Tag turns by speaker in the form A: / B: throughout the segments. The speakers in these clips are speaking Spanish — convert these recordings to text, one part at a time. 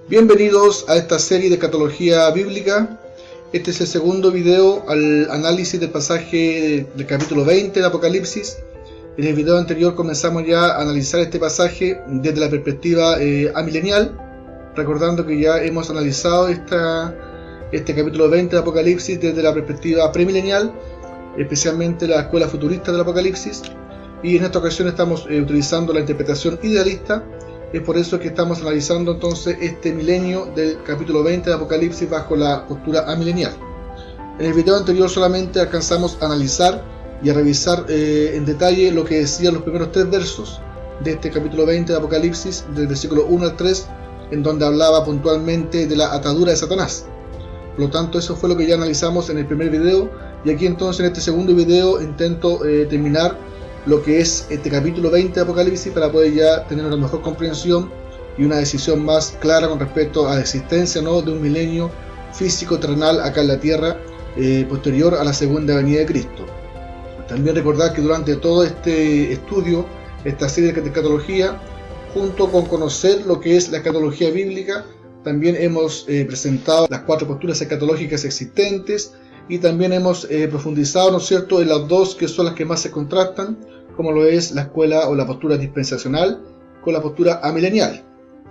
A: Bienvenidos a esta serie de escatología bíblica. Este es el segundo video al análisis del pasaje del capítulo 20 de Apocalipsis. En el video anterior comenzamos ya a analizar este pasaje desde la perspectiva amilenial, recordando que ya hemos analizado este capítulo 20 de Apocalipsis desde la perspectiva premilenial, especialmente la escuela futurista del Apocalipsis, y en esta ocasión estamos utilizando la interpretación idealista. Es por eso que estamos analizando entonces este milenio del capítulo 20 de Apocalipsis bajo la postura amilenial. En el video anterior solamente alcanzamos a analizar y a revisar en detalle lo que decían los primeros 3 versos de este capítulo 20 de Apocalipsis, del versículo 1 al 3, en donde hablaba puntualmente de la atadura de Satanás. Por lo tanto, eso fue lo que ya analizamos en el primer video, y aquí entonces en este segundo video intento terminar lo que es este capítulo 20 de Apocalipsis para poder ya tener una mejor comprensión y una decisión más clara con respecto a la existencia de un milenio físico terrenal acá en la tierra posterior a la segunda venida de Cristo. También recordar que durante todo este estudio, esta serie de escatología, junto con conocer lo que es la escatología bíblica, también hemos presentado las 4 posturas escatológicas existentes, y también hemos profundizado, ¿no es cierto?, en las 2 que son las que más se contrastan, como lo es la escuela o la postura dispensacional con la postura amilenial.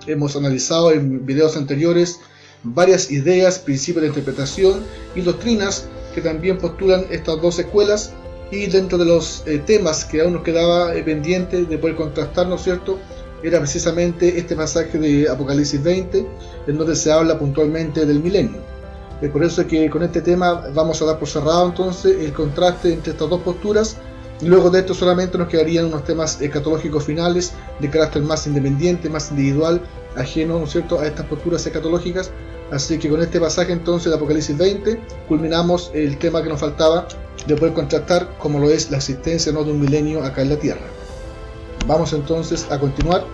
A: Hemos analizado en videos anteriores varias ideas, principios de interpretación y doctrinas que también postulan estas 2 escuelas, y dentro de los temas que aún nos quedaba pendiente de poder contrastar, ¿no es cierto?, era precisamente este pasaje de Apocalipsis 20, en donde se habla puntualmente del milenio. Es por eso que con este tema vamos a dar por cerrado entonces el contraste entre estas 2 posturas, y luego de esto solamente nos quedarían unos temas escatológicos finales de carácter más independiente, más individual, ajeno, ¿no es cierto?, a estas posturas escatológicas. Así que con este pasaje entonces de Apocalipsis 20 culminamos el tema que nos faltaba de poder contrastar como lo es la existencia de un milenio acá en la tierra. Vamos entonces a continuar.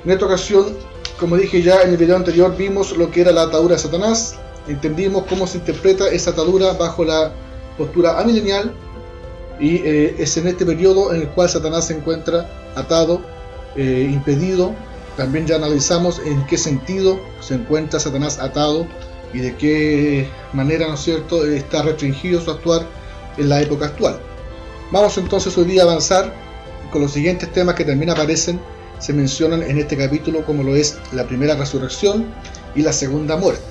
A: En esta ocasión, como dije ya en el video anterior, vimos lo que era la atadura de Satanás. Entendimos cómo se interpreta esa atadura bajo la postura amilenial, y es en este periodo en el cual Satanás se encuentra atado, impedido. También ya analizamos en qué sentido se encuentra Satanás atado y de qué manera, ¿no es cierto?, está restringido su actuar en la época actual. Vamos entonces hoy día a avanzar con los siguientes temas que también aparecen, se mencionan en este capítulo, como lo es la primera resurrección y la segunda muerte.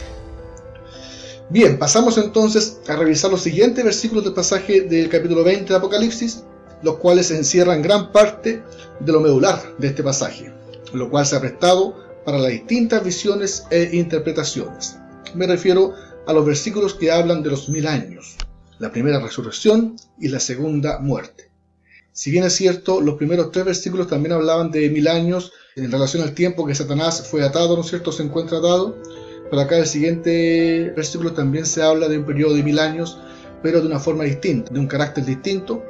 A: Bien, pasamos entonces a revisar los siguientes versículos del pasaje del capítulo 20 de Apocalipsis, los cuales encierran gran parte de lo medular de este pasaje, lo cual se ha prestado para las distintas visiones e interpretaciones. Me refiero a los versículos que hablan de los 1000 años, la primera resurrección y la segunda muerte. Si bien es cierto, los primeros 3 versículos también hablaban de 1000 años en relación al tiempo que Satanás fue atado, ¿no es cierto?, se encuentra atado. Pero acá el siguiente versículo también se habla de un periodo de 1000 años, pero de una forma distinta, de un carácter distinto.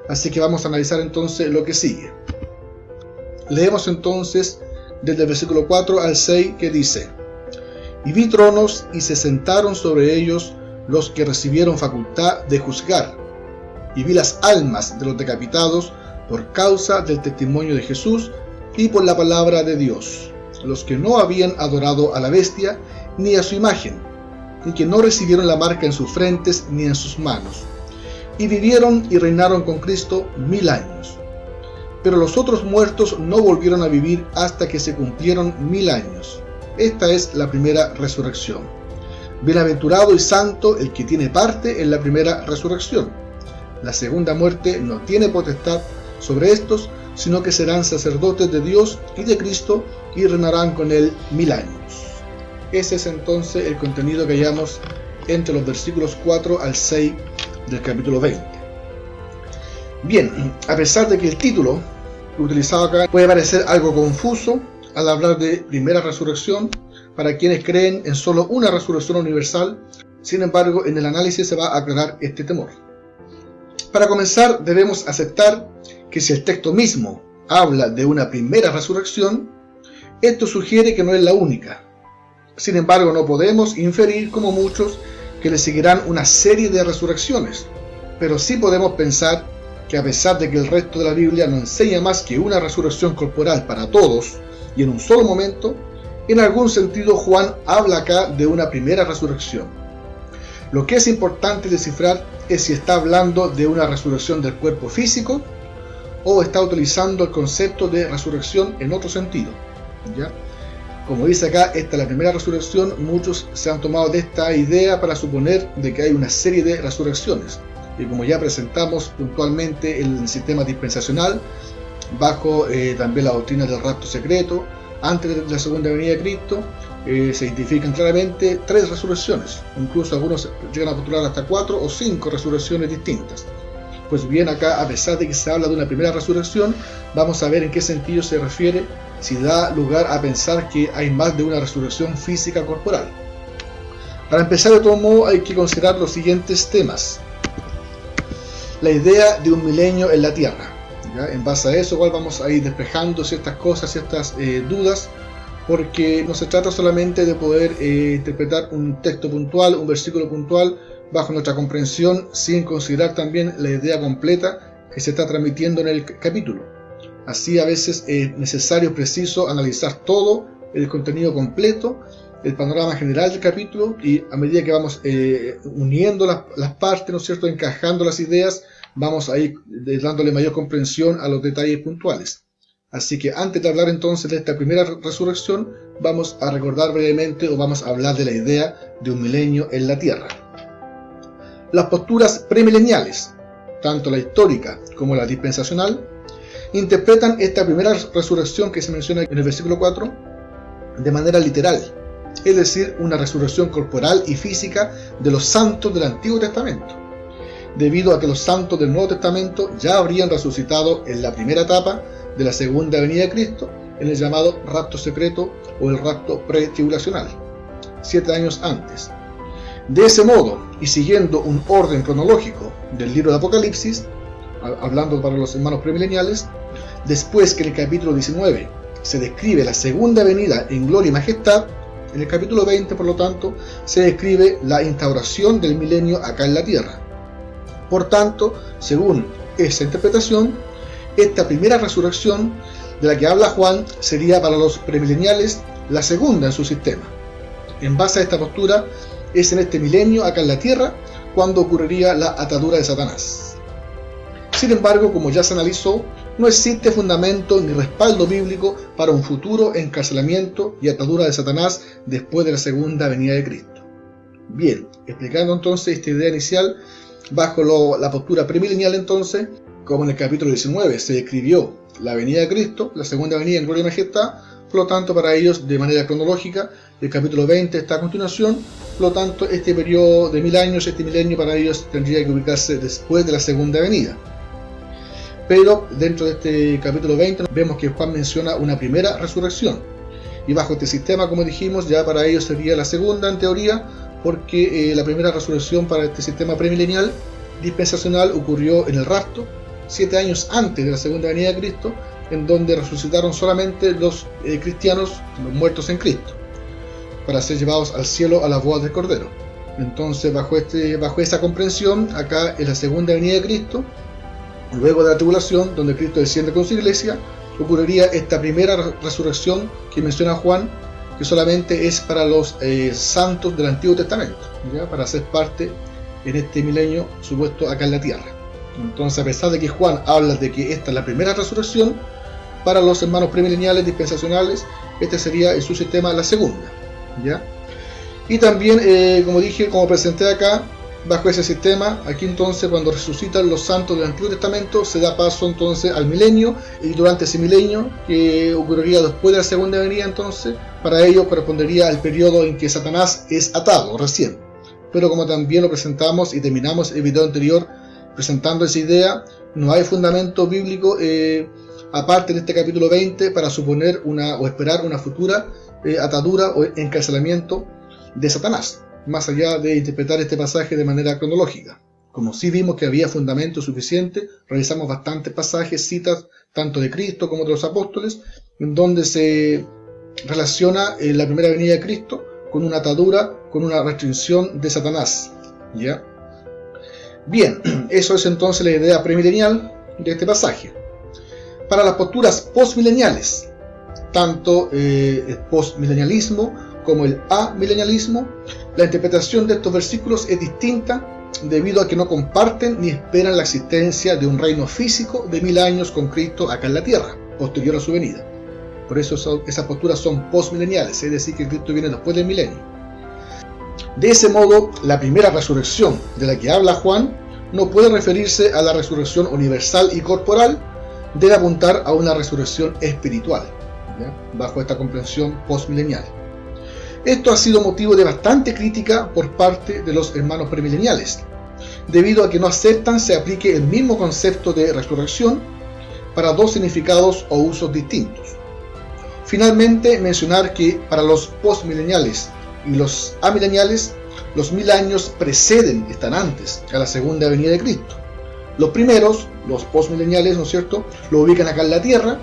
A: Así que vamos a analizar entonces lo que sigue. Leemos entonces desde el versículo 4 al 6, que dice: Y vi tronos, y se sentaron sobre ellos los que recibieron facultad de juzgar. Y vi las almas de los decapitados por causa del testimonio de Jesús y por la palabra de Dios, los que no habían adorado a la bestia ni a su imagen, y que no recibieron la marca en sus frentes ni en sus manos, y vivieron y reinaron con Cristo 1000 años. Pero los otros muertos no volvieron a vivir hasta que se cumplieron 1000 años. Esta es la primera resurrección. Bienaventurado y santo el que tiene parte en la primera resurrección. La segunda muerte no tiene potestad sobre estos, sino que serán sacerdotes de Dios y de Cristo, y reinarán con él 1000 años. Ese es entonces el contenido que hallamos entre los versículos 4 al 6 del capítulo 20. Bien, a pesar de que el título utilizado acá puede parecer algo confuso al hablar de primera resurrección para quienes creen en solo una resurrección universal, sin embargo, en el análisis se va a aclarar este temor. Para comenzar, debemos aceptar que si el texto mismo habla de una primera resurrección, esto sugiere que no es la única. Sin embargo, no podemos inferir, como muchos, que le seguirán una serie de resurrecciones, pero sí podemos pensar que a pesar de que el resto de la Biblia no enseña más que una resurrección corporal para todos y en un solo momento, en algún sentido Juan habla acá de una primera resurrección. Lo que es importante descifrar es si está hablando de una resurrección del cuerpo físico o está utilizando el concepto de resurrección en otro sentido, ¿ya? Como dice acá, esta es la primera resurrección. Muchos se han tomado de esta idea para suponer de que hay una serie de resurrecciones. Y como ya presentamos puntualmente el sistema dispensacional, bajo también la doctrina del rapto secreto, antes de la segunda venida de Cristo, se identifican claramente 3 resurrecciones. Incluso algunos llegan a postular hasta 4 o 5 resurrecciones distintas. Pues bien, acá, a pesar de que se habla de una primera resurrección, vamos a ver en qué sentido se refiere, si da lugar a pensar que hay más de una resurrección física corporal. Para empezar, de todo modo, hay que considerar los siguientes temas. La idea de un milenio en la tierra, ¿ya? En base a eso, igual vamos a ir despejando ciertas cosas, ciertas dudas, porque no se trata solamente de poder interpretar un texto puntual, un versículo puntual, bajo nuestra comprensión, sin considerar también la idea completa que se está transmitiendo en el capítulo. Así a veces es necesario, preciso, analizar todo el contenido completo, el panorama general del capítulo, y a medida que vamos uniendo las partes, ¿no es cierto?, encajando las ideas, vamos a ir dándole mayor comprensión a los detalles puntuales. Así que antes de hablar entonces de esta primera resurrección, vamos a recordar brevemente, o vamos a hablar de la idea de un milenio en la tierra. Las posturas premileniales, tanto la histórica como la dispensacional, interpretan esta primera resurrección que se menciona en el versículo 4 de manera literal, es decir, una resurrección corporal y física de los santos del Antiguo Testamento, debido a que los santos del Nuevo Testamento ya habrían resucitado en la primera etapa de la segunda venida de Cristo, en el llamado rapto secreto o el rapto pretribulacional, 7 años antes. De ese modo, y siguiendo un orden cronológico del libro de Apocalipsis, hablando para los hermanos premileniales, después que en el capítulo 19 se describe la segunda venida en gloria y majestad, en el capítulo 20, por lo tanto, se describe la instauración del milenio acá en la tierra. Por tanto, según esa interpretación, esta primera resurrección de la que habla Juan sería para los premileniales la segunda en su sistema. En base a esta postura, es en este milenio acá en la tierra cuando ocurriría la atadura de Satanás. Sin embargo, como ya se analizó, no existe fundamento ni respaldo bíblico para un futuro encarcelamiento y atadura de Satanás después de la segunda venida de Cristo. Bien, explicando entonces esta idea inicial, bajo la postura premilenial entonces, como en el capítulo 19 se describió la venida de Cristo, la segunda venida en gloria y majestad, por lo tanto para ellos de manera cronológica el capítulo 20 está a continuación, por lo tanto este periodo de 1000 años, este milenio para ellos tendría que ubicarse después de la segunda venida. Pero dentro de este capítulo 20 vemos que Juan menciona una primera resurrección, y bajo este sistema, como dijimos, ya para ellos sería la segunda en teoría, porque la primera resurrección para este sistema premilenial dispensacional ocurrió en el rapto, 7 años antes de la segunda venida de Cristo, en donde resucitaron solamente los cristianos, los muertos en Cristo, para ser llevados al cielo a las bodas del Cordero. Entonces, bajo esa comprensión, acá es la segunda venida de Cristo, luego de la tribulación, donde Cristo desciende con su iglesia, ocurriría esta primera resurrección que menciona Juan, que solamente es para los santos del Antiguo Testamento, ¿ya? Para ser parte en este milenio supuesto acá en la tierra. Entonces, a pesar de que Juan habla de que esta es la primera resurrección, para los hermanos premileniales dispensacionales, este sería en su sistema la segunda, ¿ya? Y también, como dije, como presenté acá, bajo ese sistema, aquí entonces cuando resucitan los santos del Antiguo Testamento, se da paso entonces al milenio, y durante ese milenio, que ocurriría después de la segunda venida, entonces, para ello correspondería al periodo en que Satanás es atado recién. Pero como también lo presentamos y terminamos el video anterior presentando esa idea, no hay fundamento bíblico aparte de este capítulo 20 para suponer o esperar una futura atadura o encarcelamiento de Satanás, más allá de interpretar este pasaje de manera cronológica. Como sí vimos que había fundamento suficiente, revisamos bastantes pasajes, citas tanto de Cristo como de los apóstoles, en donde se relaciona la primera venida de Cristo con una atadura, con una restricción de Satanás, ¿ya? Bien, eso es entonces la idea premilenial de este pasaje. Para las posturas postmileniales, tanto el postmilenialismo como el amilenialismo. La interpretación de estos versículos es distinta debido a que no comparten ni esperan la existencia de un reino físico de 1000 años con Cristo acá en la tierra, posterior a su venida. Por eso esas posturas son postmileniales, es decir, que Cristo viene después del milenio. De ese modo, la primera resurrección de la que habla Juan no puede referirse a la resurrección universal y corporal, debe apuntar a una resurrección espiritual, ¿ya?, bajo esta comprensión postmilenial. Esto ha sido motivo de bastante crítica por parte de los hermanos premileniales, debido a que no aceptan se aplique el mismo concepto de resurrección para dos significados o usos distintos. Finalmente, mencionar que para los postmileniales y los amileniales, los 1000 años preceden, están antes a la segunda venida de Cristo. Los primeros, los postmileniales, ¿no es cierto?, lo ubican acá en la tierra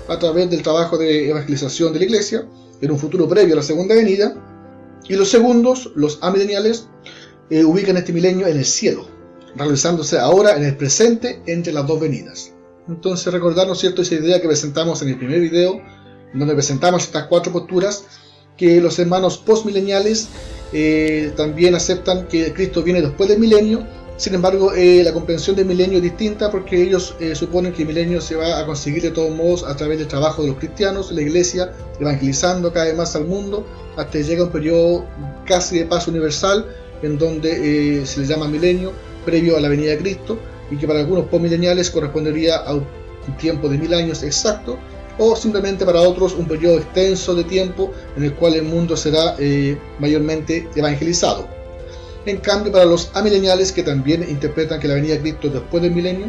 A: a través del trabajo de evangelización de la iglesia en un futuro previo a la segunda venida, y los segundos, los amileniales, ubican este milenio en el cielo, realizándose ahora en el presente entre las dos venidas. Entonces recordar, ¿no es cierto?, esa idea que presentamos en el primer video, donde presentamos estas cuatro posturas, que los hermanos postmileniales también aceptan que Cristo viene después del milenio. Sin embargo, la comprensión del milenio es distinta, porque ellos suponen que el milenio se va a conseguir de todos modos a través del trabajo de los cristianos, la iglesia evangelizando cada vez más al mundo, hasta que llega un periodo casi de paz universal, en donde se le llama milenio, previo a la venida de Cristo, y que para algunos postmileniales correspondería a un tiempo de 1000 años exacto, o simplemente para otros un periodo extenso de tiempo en el cual el mundo será mayormente evangelizado. En cambio, para los amileniales, que también interpretan que la venida de Cristo después del milenio,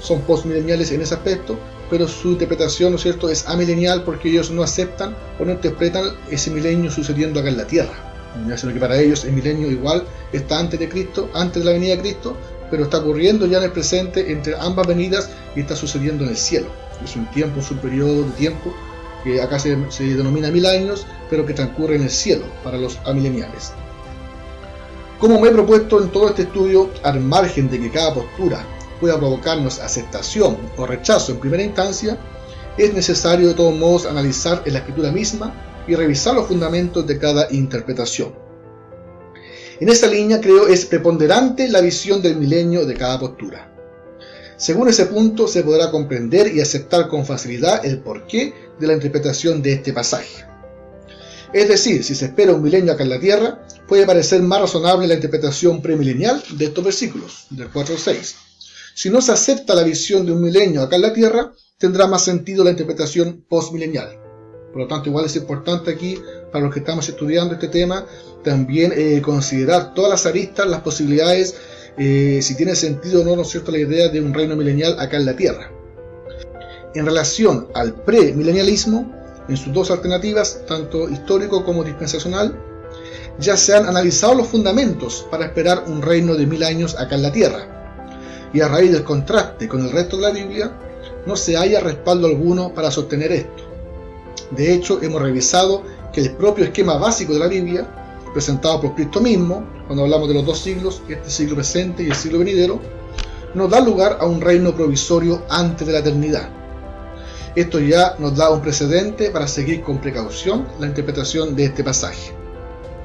A: son postmileniales en ese aspecto, pero su interpretación, ¿no es cierto?, es amilenial, porque ellos no aceptan o no interpretan ese milenio sucediendo acá en la tierra, sino que para ellos el milenio igual está antes de Cristo, antes de la venida de Cristo, pero está ocurriendo ya en el presente entre ambas venidas y está sucediendo en el cielo. Es un tiempo, es un periodo de tiempo que acá se denomina 1000 años, pero que transcurre en el cielo para los amileniales. Como me he propuesto en todo este estudio, al margen de que cada postura pueda provocarnos aceptación o rechazo en primera instancia, es necesario de todos modos analizar en la escritura misma y revisar los fundamentos de cada interpretación. En esta línea creo es preponderante la visión del milenio de cada postura. Según ese punto se podrá comprender y aceptar con facilidad el porqué de la interpretación de este pasaje. Es decir, si se espera un milenio acá en la tierra, puede parecer más razonable la interpretación premilenial de estos versículos, del 4 al 6. Si no se acepta la visión de un milenio acá en la tierra, tendrá más sentido la interpretación postmilenial. Por lo tanto, igual es importante aquí, para los que estamos estudiando este tema, también considerar todas las aristas, las posibilidades, si tiene sentido o no, ¿no es cierto?, la idea de un reino milenial acá en la tierra. En relación al premilenialismo, en sus dos alternativas, tanto histórico como dispensacional, ya se han analizado los fundamentos para esperar un reino de 1000 años acá en la tierra, y a raíz del contraste con el resto de la Biblia, no se halla respaldo alguno para sostener esto. De hecho, hemos revisado que el propio esquema básico de la Biblia, presentado por Cristo mismo, cuando hablamos de los dos siglos, este siglo presente y el siglo venidero, nos da lugar a un reino provisorio antes de la eternidad. Esto ya nos da un precedente para seguir con precaución la interpretación de este pasaje.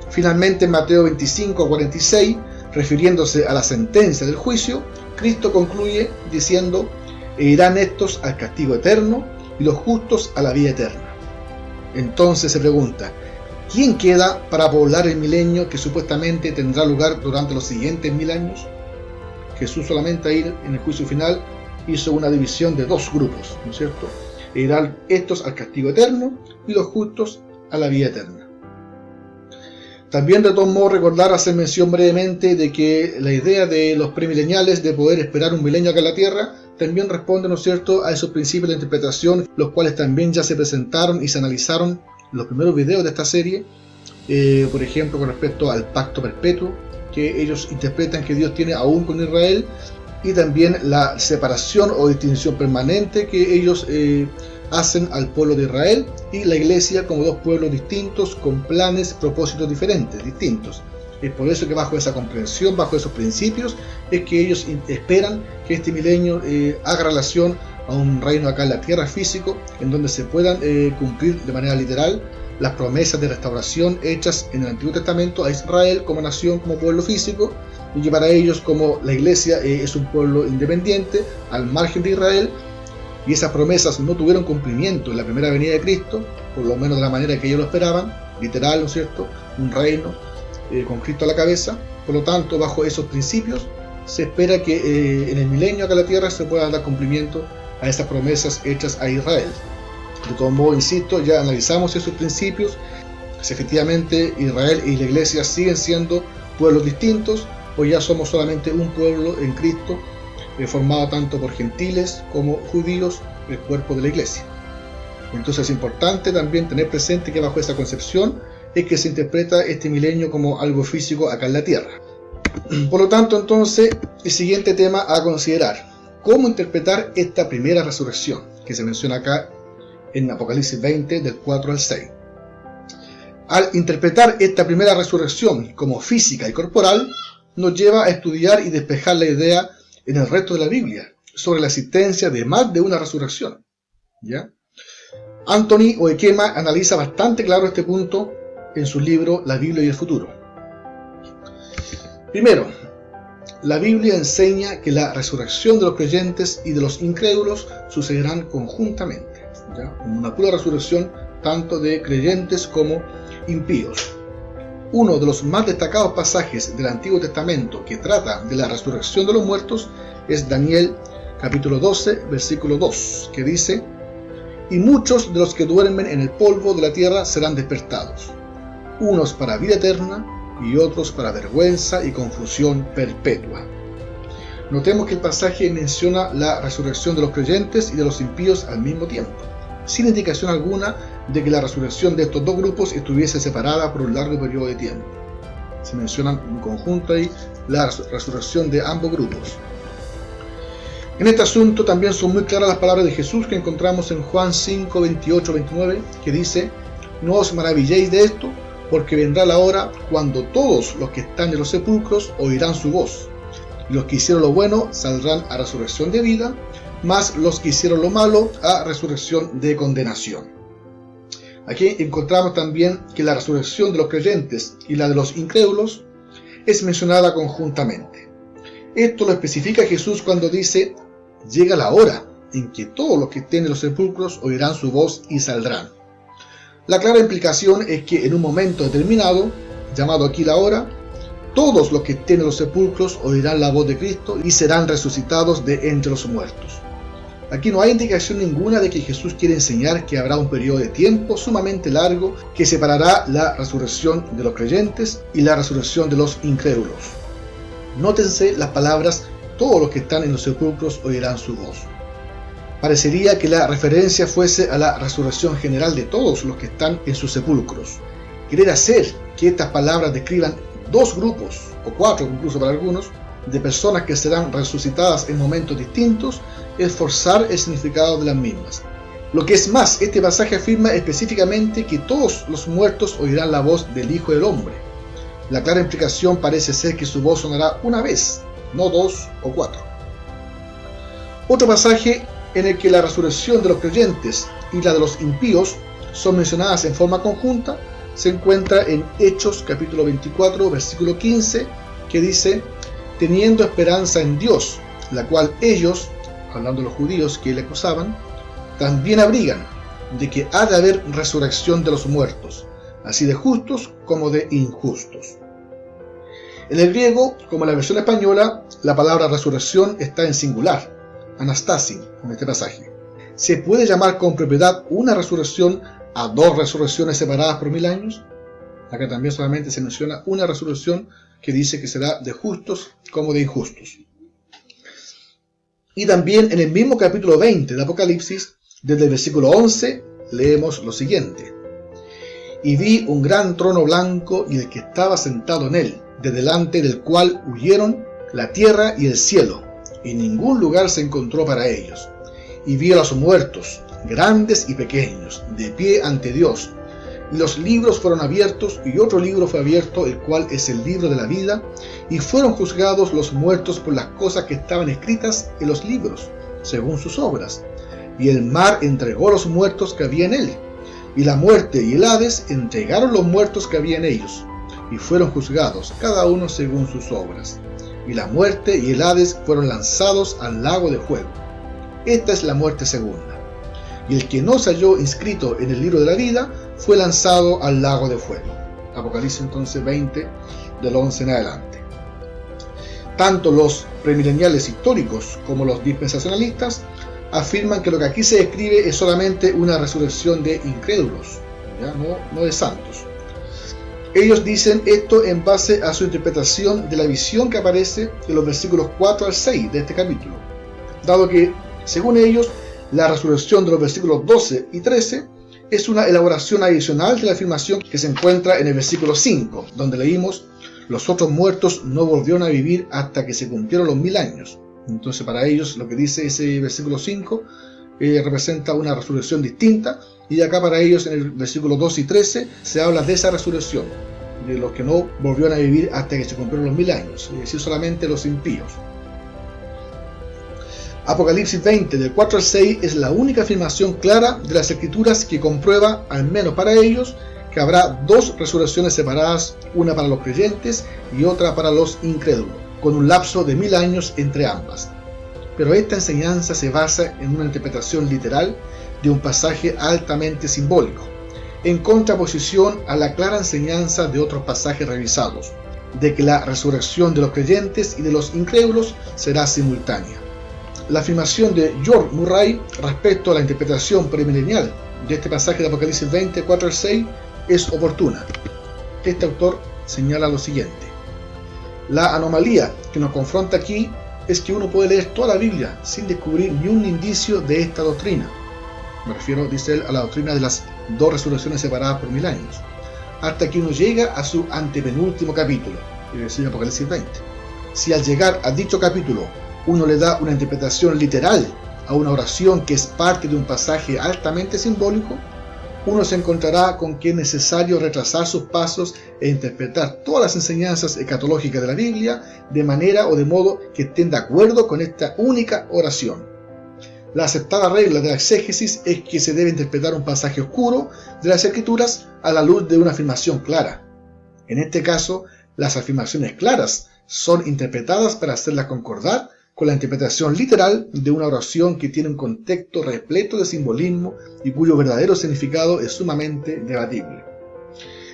A: Finalmente, en Mateo 25 a 46, refiriéndose a la sentencia del juicio, Cristo concluye diciendo: "E irán estos al castigo eterno y los justos a la vida eterna". Entonces se pregunta, ¿quién queda para poblar el milenio que supuestamente tendrá lugar durante los siguientes 1000 años? Jesús solamente ahí en el juicio final hizo una división de dos grupos, ¿no es cierto? E irán estos al castigo eterno y los justos a la vida eterna. También de todos modos recordar, hacer mención brevemente de que la idea de los premileniales de poder esperar un milenio acá en la tierra también responde, ¿no es cierto?, a esos principios de interpretación, los cuales también ya se presentaron y se analizaron en los primeros videos de esta serie, por ejemplo con respecto al pacto perpetuo que ellos interpretan que Dios tiene aún con Israel, y también la separación o distinción permanente que ellos hacen al pueblo de Israel y la iglesia como dos pueblos distintos, con planes, propósitos diferentes, distintos. Es por eso que bajo esa comprensión, bajo esos principios, es que ellos esperan que este milenio haga relación a un reino acá en la tierra físico, en donde se puedan cumplir de manera literal las promesas de restauración hechas en el Antiguo Testamento a Israel como nación, como pueblo físico, y que para ellos, como la iglesia es un pueblo independiente al margen de Israel, y esas promesas no tuvieron cumplimiento en la primera venida de Cristo, por lo menos de la manera que ellos lo esperaban, literal, ¿no es cierto?, un reino con Cristo a la cabeza. Por lo tanto, bajo esos principios se espera que en el milenio acá en la tierra se pueda dar cumplimiento a esas promesas hechas a Israel. De todo modo, insisto, ya analizamos esos principios, si efectivamente Israel y la iglesia siguen siendo pueblos distintos, o ya somos solamente un pueblo en Cristo, formado tanto por gentiles como judíos, el cuerpo de la iglesia. Entonces es importante también tener presente que bajo esa concepción es que se interpreta este milenio como algo físico acá en la tierra. Por lo tanto, entonces, el siguiente tema a considerar: ¿cómo interpretar esta primera resurrección que se menciona acá en Apocalipsis 20, del 4 al 6? Al interpretar esta primera resurrección como física y corporal, nos lleva a estudiar y despejar la idea en el resto de la Biblia sobre la existencia de más de una resurrección, ¿ya? Anthony Oekema analiza bastante claro este punto en su libro La Biblia y el futuro. Primero, la Biblia enseña que la resurrección de los creyentes y de los incrédulos sucederán conjuntamente, ¿ya? Una pura resurrección tanto de creyentes como impíos. Uno de los más destacados pasajes del Antiguo Testamento que trata de la resurrección de los muertos es Daniel capítulo 12, versículo 2, que dice: y muchos de los que duermen en el polvo de la tierra serán despertados, unos para vida eterna y otros para vergüenza y confusión perpetua. Notemos que el pasaje menciona la resurrección de los creyentes y de los impíos al mismo tiempo, sin indicación alguna de que la resurrección de estos dos grupos estuviese separada por un largo periodo de tiempo. Se mencionan en conjunto ahí la resurrección de ambos grupos. En este asunto también son muy claras las palabras de Jesús que encontramos en Juan 5, 28, 29, que dice: no os maravilléis de esto, porque vendrá la hora cuando todos los que están en los sepulcros oirán su voz, y los que hicieron lo bueno saldrán a resurrección de vida, mas los que hicieron lo malo a resurrección de condenación. Aquí encontramos también que la resurrección de los creyentes y la de los incrédulos es mencionada conjuntamente. Esto lo especifica Jesús cuando dice: llega la hora en que todos los que estén en los sepulcros oirán su voz y saldrán. La clara implicación es que en un momento determinado, llamado aquí la hora, todos los que estén en los sepulcros oirán la voz de Cristo y serán resucitados de entre los muertos. Aquí no hay indicación ninguna de que Jesús quiere enseñar que habrá un periodo de tiempo sumamente largo que separará la resurrección de los creyentes y la resurrección de los incrédulos. Nótense las palabras: todos los que están en los sepulcros oirán su voz. Parecería que la referencia fuese a la resurrección general de todos los que están en sus sepulcros. Querer hacer que estas palabras describan dos grupos, o cuatro incluso para algunos, de personas que serán resucitadas en momentos distintos es forzar el significado de las mismas. Lo que es más, este pasaje afirma específicamente que todos los muertos oirán la voz del Hijo del Hombre. La clara implicación parece ser que su voz sonará una vez, no dos o cuatro. Otro pasaje en el que la resurrección de los creyentes y la de los impíos son mencionadas en forma conjunta se encuentra en Hechos capítulo 24 versículo 15, que dice: teniendo esperanza en Dios, la cual ellos, hablando de los judíos que le acusaban, también abrigan, de que ha de haber resurrección de los muertos, así de justos como de injustos. En el griego, como en la versión española, la palabra resurrección está en singular, anastasi, en este pasaje. ¿Se puede llamar con propiedad una resurrección a dos resurrecciones separadas por 1000 años? Acá también solamente se menciona una resurrección que dice que será de justos como de injustos. Y también en el mismo capítulo 20 de Apocalipsis, desde el versículo 11, leemos lo siguiente: y vi un gran trono blanco y el que estaba sentado en él, de delante del cual huyeron la tierra y el cielo, y ningún lugar se encontró para ellos. Y vi a los muertos, grandes y pequeños, de pie ante Dios, y los libros fueron abiertos, y otro libro fue abierto, el cual es el libro de la vida, y fueron juzgados los muertos por las cosas que estaban escritas en los libros, según sus obras. y el mar entregó los muertos que había en él, y la muerte y el Hades entregaron los muertos que había en ellos, y fueron juzgados, cada uno según sus obras. Y la muerte y el Hades fueron lanzados al lago de fuego. Esta es la muerte segunda. Y el que no se halló inscrito en el libro de la vida fue lanzado al lago de fuego. Apocalipsis entonces 20, del 11 en adelante. Tanto los premileniales históricos como los dispensacionalistas afirman que lo que aquí se describe es solamente una resurrección de incrédulos, ¿ya? No de santos. Ellos dicen esto en base a su interpretación de la visión que aparece en los versículos 4 al 6 de este capítulo, dado que, según ellos, la resurrección de los versículos 12 y 13 es una elaboración adicional de la afirmación que se encuentra en el versículo 5, donde leímos: los otros muertos no volvieron a vivir hasta que se cumplieron los 1000 años. Entonces, para ellos, lo que dice ese versículo 5 representa una resurrección distinta, y acá para ellos, en el versículo 2 y 13, se habla de esa resurrección, de los que no volvieron a vivir hasta que se cumplieron los 1000 años, es decir, solamente los impíos. Apocalipsis 20, del 4 al 6, es la única afirmación clara de las Escrituras que comprueba, al menos para ellos, que habrá dos resurrecciones separadas, una para los creyentes y otra para los incrédulos, con un lapso de 1000 años entre ambas. Pero esta enseñanza se basa en una interpretación literal de un pasaje altamente simbólico, en contraposición a la clara enseñanza de otros pasajes revisados, de que la resurrección de los creyentes y de los incrédulos será simultánea. La afirmación de George Murray respecto a la interpretación premilenial de este pasaje de Apocalipsis 20, 4 al 6 es oportuna. Este autor señala lo siguiente: la anomalía que nos confronta aquí es que uno puede leer toda la Biblia sin descubrir ni un indicio de esta doctrina. Me refiero, dice él, a la doctrina de las dos resurrecciones separadas por 1000 años, hasta que uno llega a su antepenúltimo capítulo, es decir, Apocalipsis 20. Si al llegar a dicho capítulo uno le da una interpretación literal a una oración que es parte de un pasaje altamente simbólico, uno se encontrará con que es necesario retrasar sus pasos e interpretar todas las enseñanzas escatológicas de la Biblia de manera o de modo que estén de acuerdo con esta única oración. La aceptada regla de la exégesis es que se debe interpretar un pasaje oscuro de las Escrituras a la luz de una afirmación clara. En este caso, las afirmaciones claras son interpretadas para hacerlas concordar con la interpretación literal de una oración que tiene un contexto repleto de simbolismo y cuyo verdadero significado es sumamente debatible.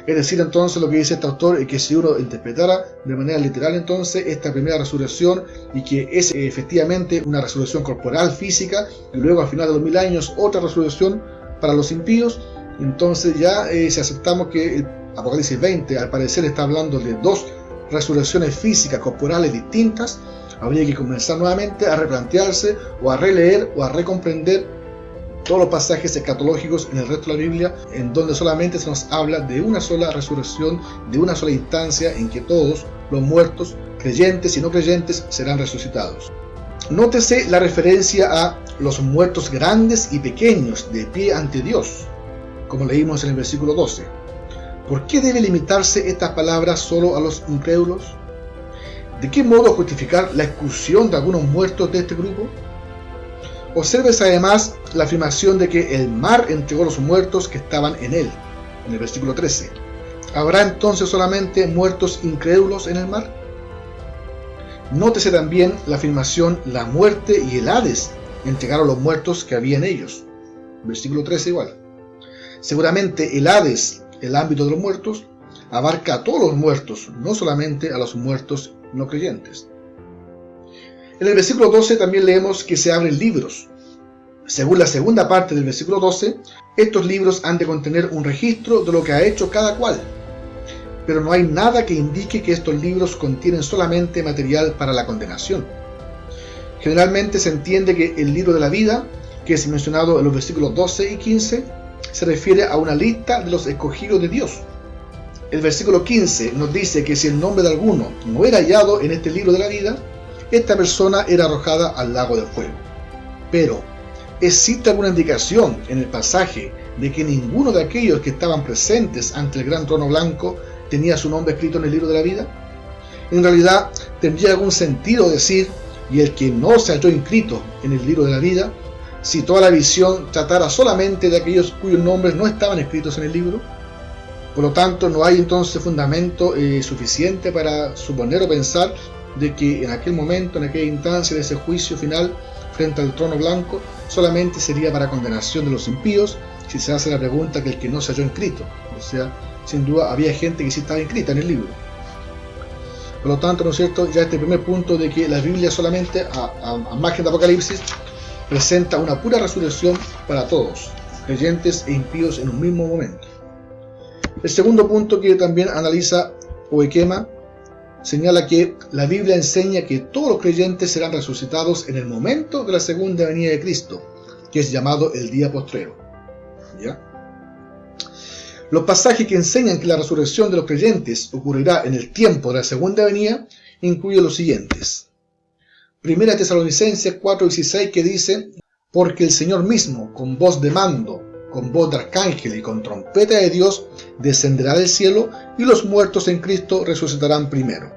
A: Es decir, entonces, lo que dice este autor es que si uno interpretara de manera literal entonces esta primera resurrección, y que es efectivamente una resurrección corporal, física, y luego al final de los 1000 años otra resurrección para los impíos, entonces ya si aceptamos que el Apocalipsis 20 al parecer está hablando de dos resurrecciones físicas corporales distintas, habría que comenzar nuevamente a replantearse o a releer o a recomprender todos los pasajes escatológicos en el resto de la Biblia, en donde solamente se nos habla de una sola resurrección, de una sola instancia en que todos los muertos, creyentes y no creyentes, serán resucitados. Nótese la referencia a los muertos grandes y pequeños de pie ante Dios, como leímos en el versículo 12. ¿Por qué debe limitarse estas palabras solo a los incrédulos? ¿De qué modo justificar la exclusión de algunos muertos de este grupo? Obsérvese además la afirmación de que el mar entregó los muertos que estaban en él, en el versículo 13. ¿Habrá entonces solamente muertos incrédulos en el mar? Nótese también la afirmación: la muerte y el Hades entregaron los muertos que había en ellos. Versículo 13 igual. Seguramente el Hades, el ámbito de los muertos, abarca a todos los muertos, no solamente a los muertos no creyentes. En el versículo 12 también leemos que se abren libros. Según la segunda parte del versículo 12, estos libros han de contener un registro de lo que ha hecho cada cual. Pero no hay nada que indique que estos libros contienen solamente material para la condenación. Generalmente se entiende que el libro de la vida, que es mencionado en los versículos 12 y 15, se refiere a una lista de los escogidos de Dios. El versículo 15 nos dice que si el nombre de alguno no era hallado en este libro de la vida, esta persona era arrojada al lago de fuego. Pero, ¿existe alguna indicación en el pasaje de que ninguno de aquellos que estaban presentes ante el gran trono blanco tenía su nombre escrito en el libro de la vida? En realidad, tendría algún sentido decir: y el que no se halló inscrito en el libro de la vida, si toda la visión tratara solamente de aquellos cuyos nombres no estaban escritos en el libro? Por lo tanto, no hay entonces fundamento suficiente para suponer o pensar de que en aquel momento, en aquella instancia de ese juicio final frente al trono blanco, solamente sería para condenación de los impíos, si se hace la pregunta que el que no se halló inscrito. O sea, sin duda había gente que sí estaba inscrita en el libro. Por lo tanto, ¿no es cierto?, ya este primer punto de que la Biblia solamente, a margen de Apocalipsis, presenta una pura resurrección para todos, creyentes e impíos en un mismo momento. El segundo punto que también analiza Oekema señala que la Biblia enseña que todos los creyentes serán resucitados en el momento de la segunda venida de Cristo, que es llamado el día postrero. ¿Ya? Los pasajes que enseñan que la resurrección de los creyentes ocurrirá en el tiempo de la segunda venida incluyen los siguientes. Primera Tesalonicenses 4:16, que dice: porque el Señor mismo, con voz de mando, con voz de arcángel y con trompeta de Dios, descenderá del cielo, y los muertos en Cristo resucitarán primero.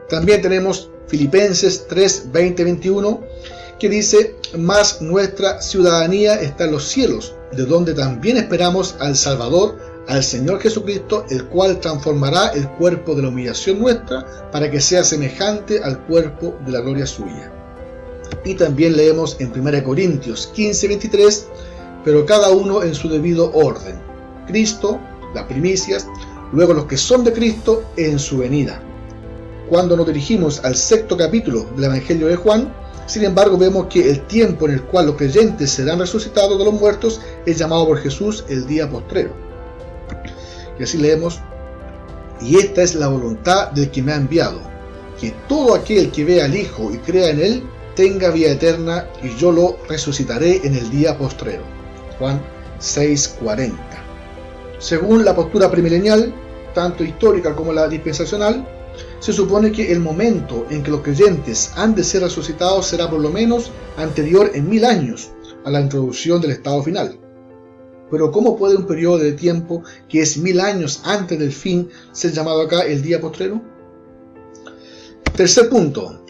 A: También tenemos Filipenses 3:20-21, que dice: mas nuestra ciudadanía está en los cielos, de donde también esperamos al Salvador, al Señor Jesucristo, el cual transformará el cuerpo de la humillación nuestra, para que sea semejante al cuerpo de la gloria suya. Y también leemos en 1 Corintios 15:23, pero cada uno en su debido orden. Cristo, las primicias, luego los que son de Cristo en su venida. Cuando nos dirigimos al sexto capítulo del Evangelio de Juan, sin embargo, vemos que el tiempo en el cual los creyentes serán resucitados de los muertos es llamado por Jesús el día postrero. Y así leemos: y esta es la voluntad del que me ha enviado, que todo aquel que vea al Hijo y crea en él tenga vida eterna, y yo lo resucitaré en el día postrero. Juan 6:40. Según la postura premilenial, tanto histórica como la dispensacional, se supone que el momento en que los creyentes han de ser resucitados será por lo menos anterior en 1000 años a la introducción del estado final. Pero ¿cómo puede un periodo de tiempo que es 1000 años antes del fin ser llamado acá el día postrero? Tercer punto.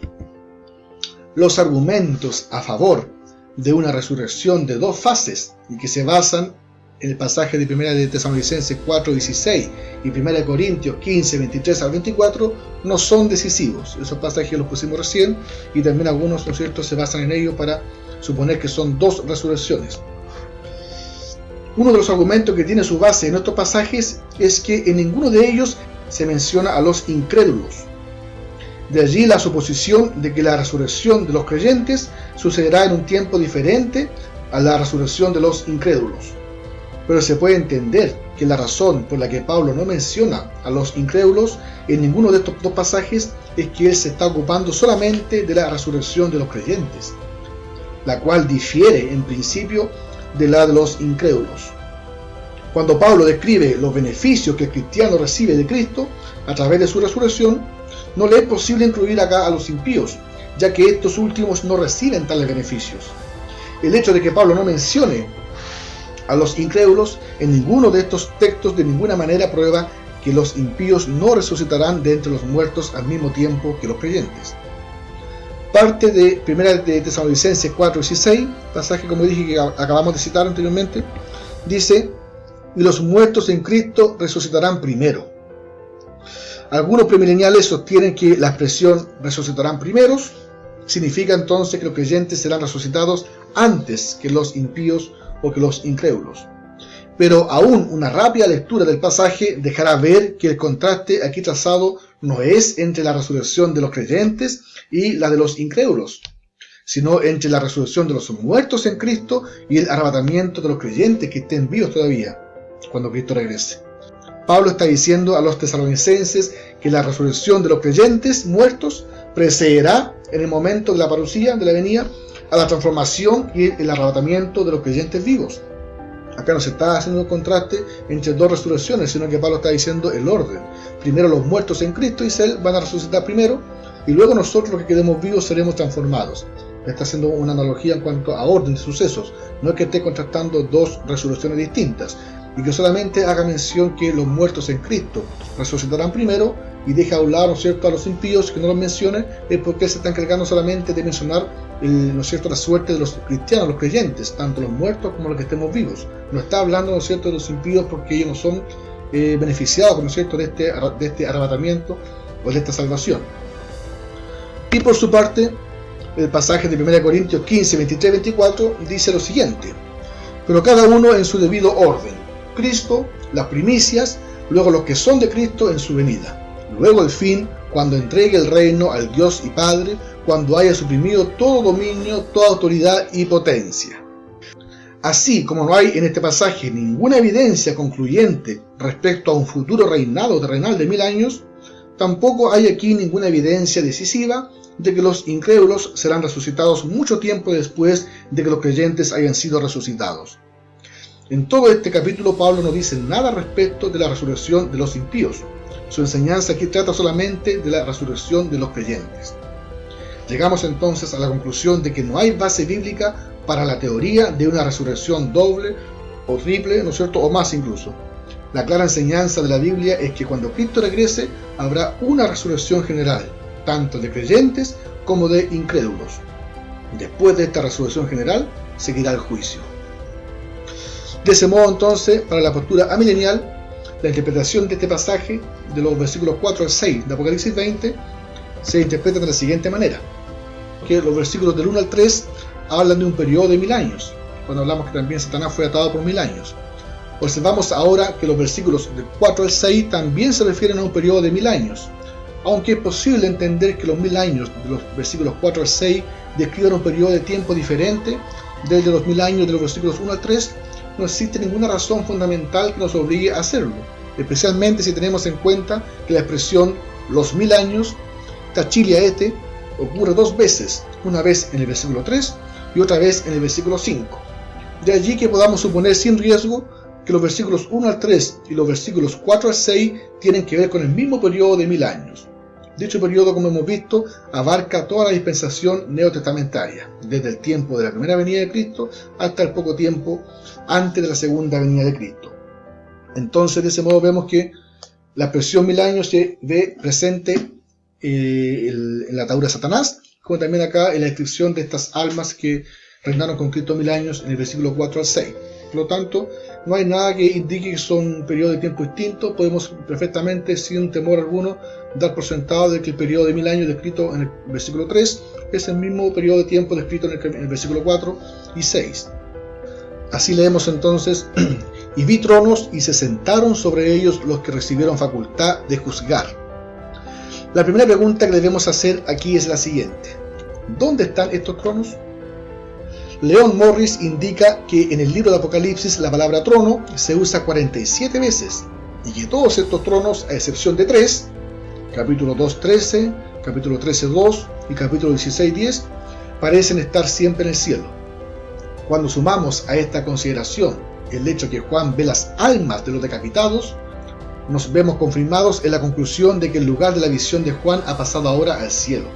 A: Los argumentos a favor de una resurrección de dos fases y que se basan en el pasaje de 1 de Tesalonicenses 4:16 y 1 Corintios 15:23-24 no son decisivos. Esos pasajes los pusimos recién y también algunos, ¿no es cierto?, se basan en ellos para suponer que son dos resurrecciones. Uno de los argumentos que tiene su base en estos pasajes es que en ninguno de ellos se menciona a los incrédulos. De allí la suposición de que la resurrección de los creyentes sucederá en un tiempo diferente a la resurrección de los incrédulos. Pero se puede entender que la razón por la que Pablo no menciona a los incrédulos en ninguno de estos dos pasajes es que él se está ocupando solamente de la resurrección de los creyentes, la cual difiere en principio de la de los incrédulos. Cuando Pablo describe los beneficios que el cristiano recibe de Cristo a través de su resurrección, no le es posible incluir acá a los impíos, ya que estos últimos no reciben tales beneficios. El hecho de que Pablo no mencione a los incrédulos en ninguno de estos textos de ninguna manera prueba que los impíos no resucitarán de entre los muertos al mismo tiempo que los creyentes. Parte de 1 de Tesalonicenses 4:16, pasaje como dije que acabamos de citar anteriormente, dice: y los muertos en Cristo resucitarán primero. Algunos premileniales sostienen que la expresión resucitarán primeros significa entonces que los creyentes serán resucitados antes que los impíos o que los incrédulos. Pero aún una rápida lectura del pasaje dejará ver que el contraste aquí trazado no es entre la resurrección de los creyentes y la de los incrédulos, sino entre la resurrección de los muertos en Cristo y el arrebatamiento de los creyentes que estén vivos todavía, cuando Cristo regrese. Pablo está diciendo a los tesalonicenses que la resurrección de los creyentes muertos precederá en el momento de la parucía, de la venida, a la transformación y el arrebatamiento de los creyentes vivos. Acá no se está haciendo un contraste entre dos resurrecciones, sino que Pablo está diciendo el orden. Primero los muertos en Cristo, dice él, van a resucitar primero, y luego nosotros los que quedemos vivos seremos transformados. Está haciendo una analogía en cuanto a orden de sucesos. No es que esté contrastando dos resurrecciones distintas, y que solamente haga mención que los muertos en Cristo resucitarán primero, y deja a un lado, ¿no es cierto?, a los impíos, que no los mencione, es porque se está encargando solamente de mencionar, ¿no es cierto?, la suerte de los cristianos, los creyentes, tanto los muertos como los que estemos vivos. No está hablando, ¿no es cierto?, de los impíos, porque ellos no son beneficiados, ¿no es cierto?, de este arrebatamiento o de esta salvación. Y por su parte, el pasaje de 1 Corintios 15, 23, 24 dice lo siguiente: pero cada uno en su debido orden, Cristo, las primicias, luego los que son de Cristo en su venida, luego el fin, cuando entregue el reino al Dios y Padre, cuando haya suprimido todo dominio, toda autoridad y potencia. Así como no hay en este pasaje ninguna evidencia concluyente respecto a un futuro reinado terrenal de 1000 años, tampoco hay aquí ninguna evidencia decisiva de que los incrédulos serán resucitados mucho tiempo después de que los creyentes hayan sido resucitados. En todo este capítulo Pablo no dice nada respecto de la resurrección de los impíos. Su enseñanza aquí trata solamente de la resurrección de los creyentes. Llegamos entonces a la conclusión de que no hay base bíblica para la teoría de una resurrección doble o triple, ¿no es cierto?, o más incluso. La clara enseñanza de la Biblia es que cuando Cristo regrese habrá una resurrección general, tanto de creyentes como de incrédulos. Después de esta resurrección general seguirá el juicio. De ese modo entonces, para la postura amilenial, la interpretación de este pasaje, de los versículos 4 al 6 de Apocalipsis 20, se interpreta de la siguiente manera: que los versículos del 1 al 3 hablan de un periodo de 1000 años, cuando hablamos que también Satanás fue atado por 1000 años. Observamos ahora que los versículos del 4 al 6 también se refieren a un periodo de 1000 años, aunque es posible entender que los 1000 años de los versículos 4 al 6 describan un periodo de tiempo diferente del de los 1000 años de los versículos 1 al 3, no existe ninguna razón fundamental que nos obligue a hacerlo, especialmente si tenemos en cuenta que la expresión los 1000 años, tachilia ete, ocurre dos veces, una vez en el versículo 3 y otra vez en el versículo 5. De allí que podamos suponer sin riesgo que los versículos 1 al 3 y los versículos 4 al 6 tienen que ver con el mismo periodo de 1000 años. Dicho periodo, como hemos visto, abarca toda la dispensación neotestamentaria, desde el tiempo de la primera venida de Cristo hasta el poco tiempo antes de la segunda venida de Cristo. Entonces, de ese modo vemos que la expresión 1000 años se ve presente en la atadura de Satanás, como también acá en la descripción de estas almas que reinaron con Cristo 1000 años en el versículo 4 al 6. Por lo tanto, no hay nada que indique que son periodos de tiempo distintos. Podemos perfectamente, sin temor alguno, dar por sentado de que el periodo de 1000 años descrito en el versículo 3 es el mismo periodo de tiempo descrito en el versículo 4 y 6. Así leemos entonces: y vi tronos y se sentaron sobre ellos los que recibieron facultad de juzgar. La primera pregunta que debemos hacer aquí es la siguiente: ¿dónde están estos tronos? Leon Morris indica que en el libro de Apocalipsis la palabra trono se usa 47 veces y que todos estos tronos, a excepción de 3, capítulo 2.13, capítulo 13.2 y capítulo 16.10, parecen estar siempre en el cielo. Cuando sumamos a esta consideración el hecho que Juan ve las almas de los decapitados, nos vemos confirmados en la conclusión de que el lugar de la visión de Juan ha pasado ahora al cielo.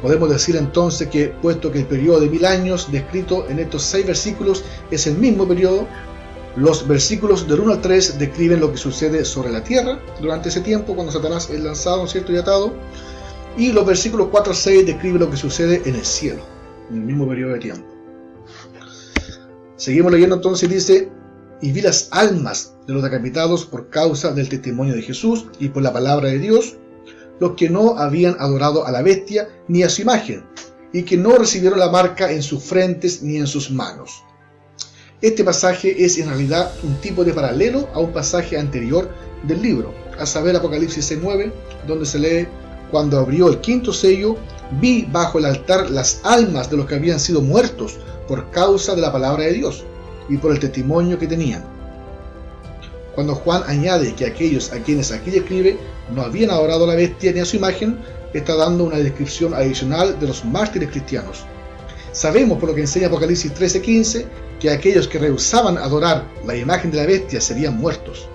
A: Podemos decir entonces que, puesto que el periodo de 1000 años descrito en estos 6 versículos es el mismo periodo, los versículos del 1 al 3 describen lo que sucede sobre la tierra durante ese tiempo, cuando Satanás es lanzado, ¿cierto?, y atado, y los versículos 4 al 6 describen lo que sucede en el cielo, en el mismo periodo de tiempo. Seguimos leyendo entonces, dice: y vi las almas de los decapitados por causa del testimonio de Jesús y por la palabra de Dios, los que no habían adorado a la bestia ni a su imagen, y que no recibieron la marca en sus frentes ni en sus manos. Este pasaje es en realidad un tipo de paralelo a un pasaje anterior del libro, a saber Apocalipsis 6.9, donde se lee: cuando abrió el quinto sello, vi bajo el altar las almas de los que habían sido muertos por causa de la palabra de Dios y por el testimonio que tenían. Cuando Juan añade que aquellos a quienes aquí describe no habían adorado a la bestia ni a su imagen, está dando una descripción adicional de los mártires cristianos. Sabemos, por lo que enseña Apocalipsis 13.15, que aquellos que rehusaban adorar la imagen de la bestia serían muertos.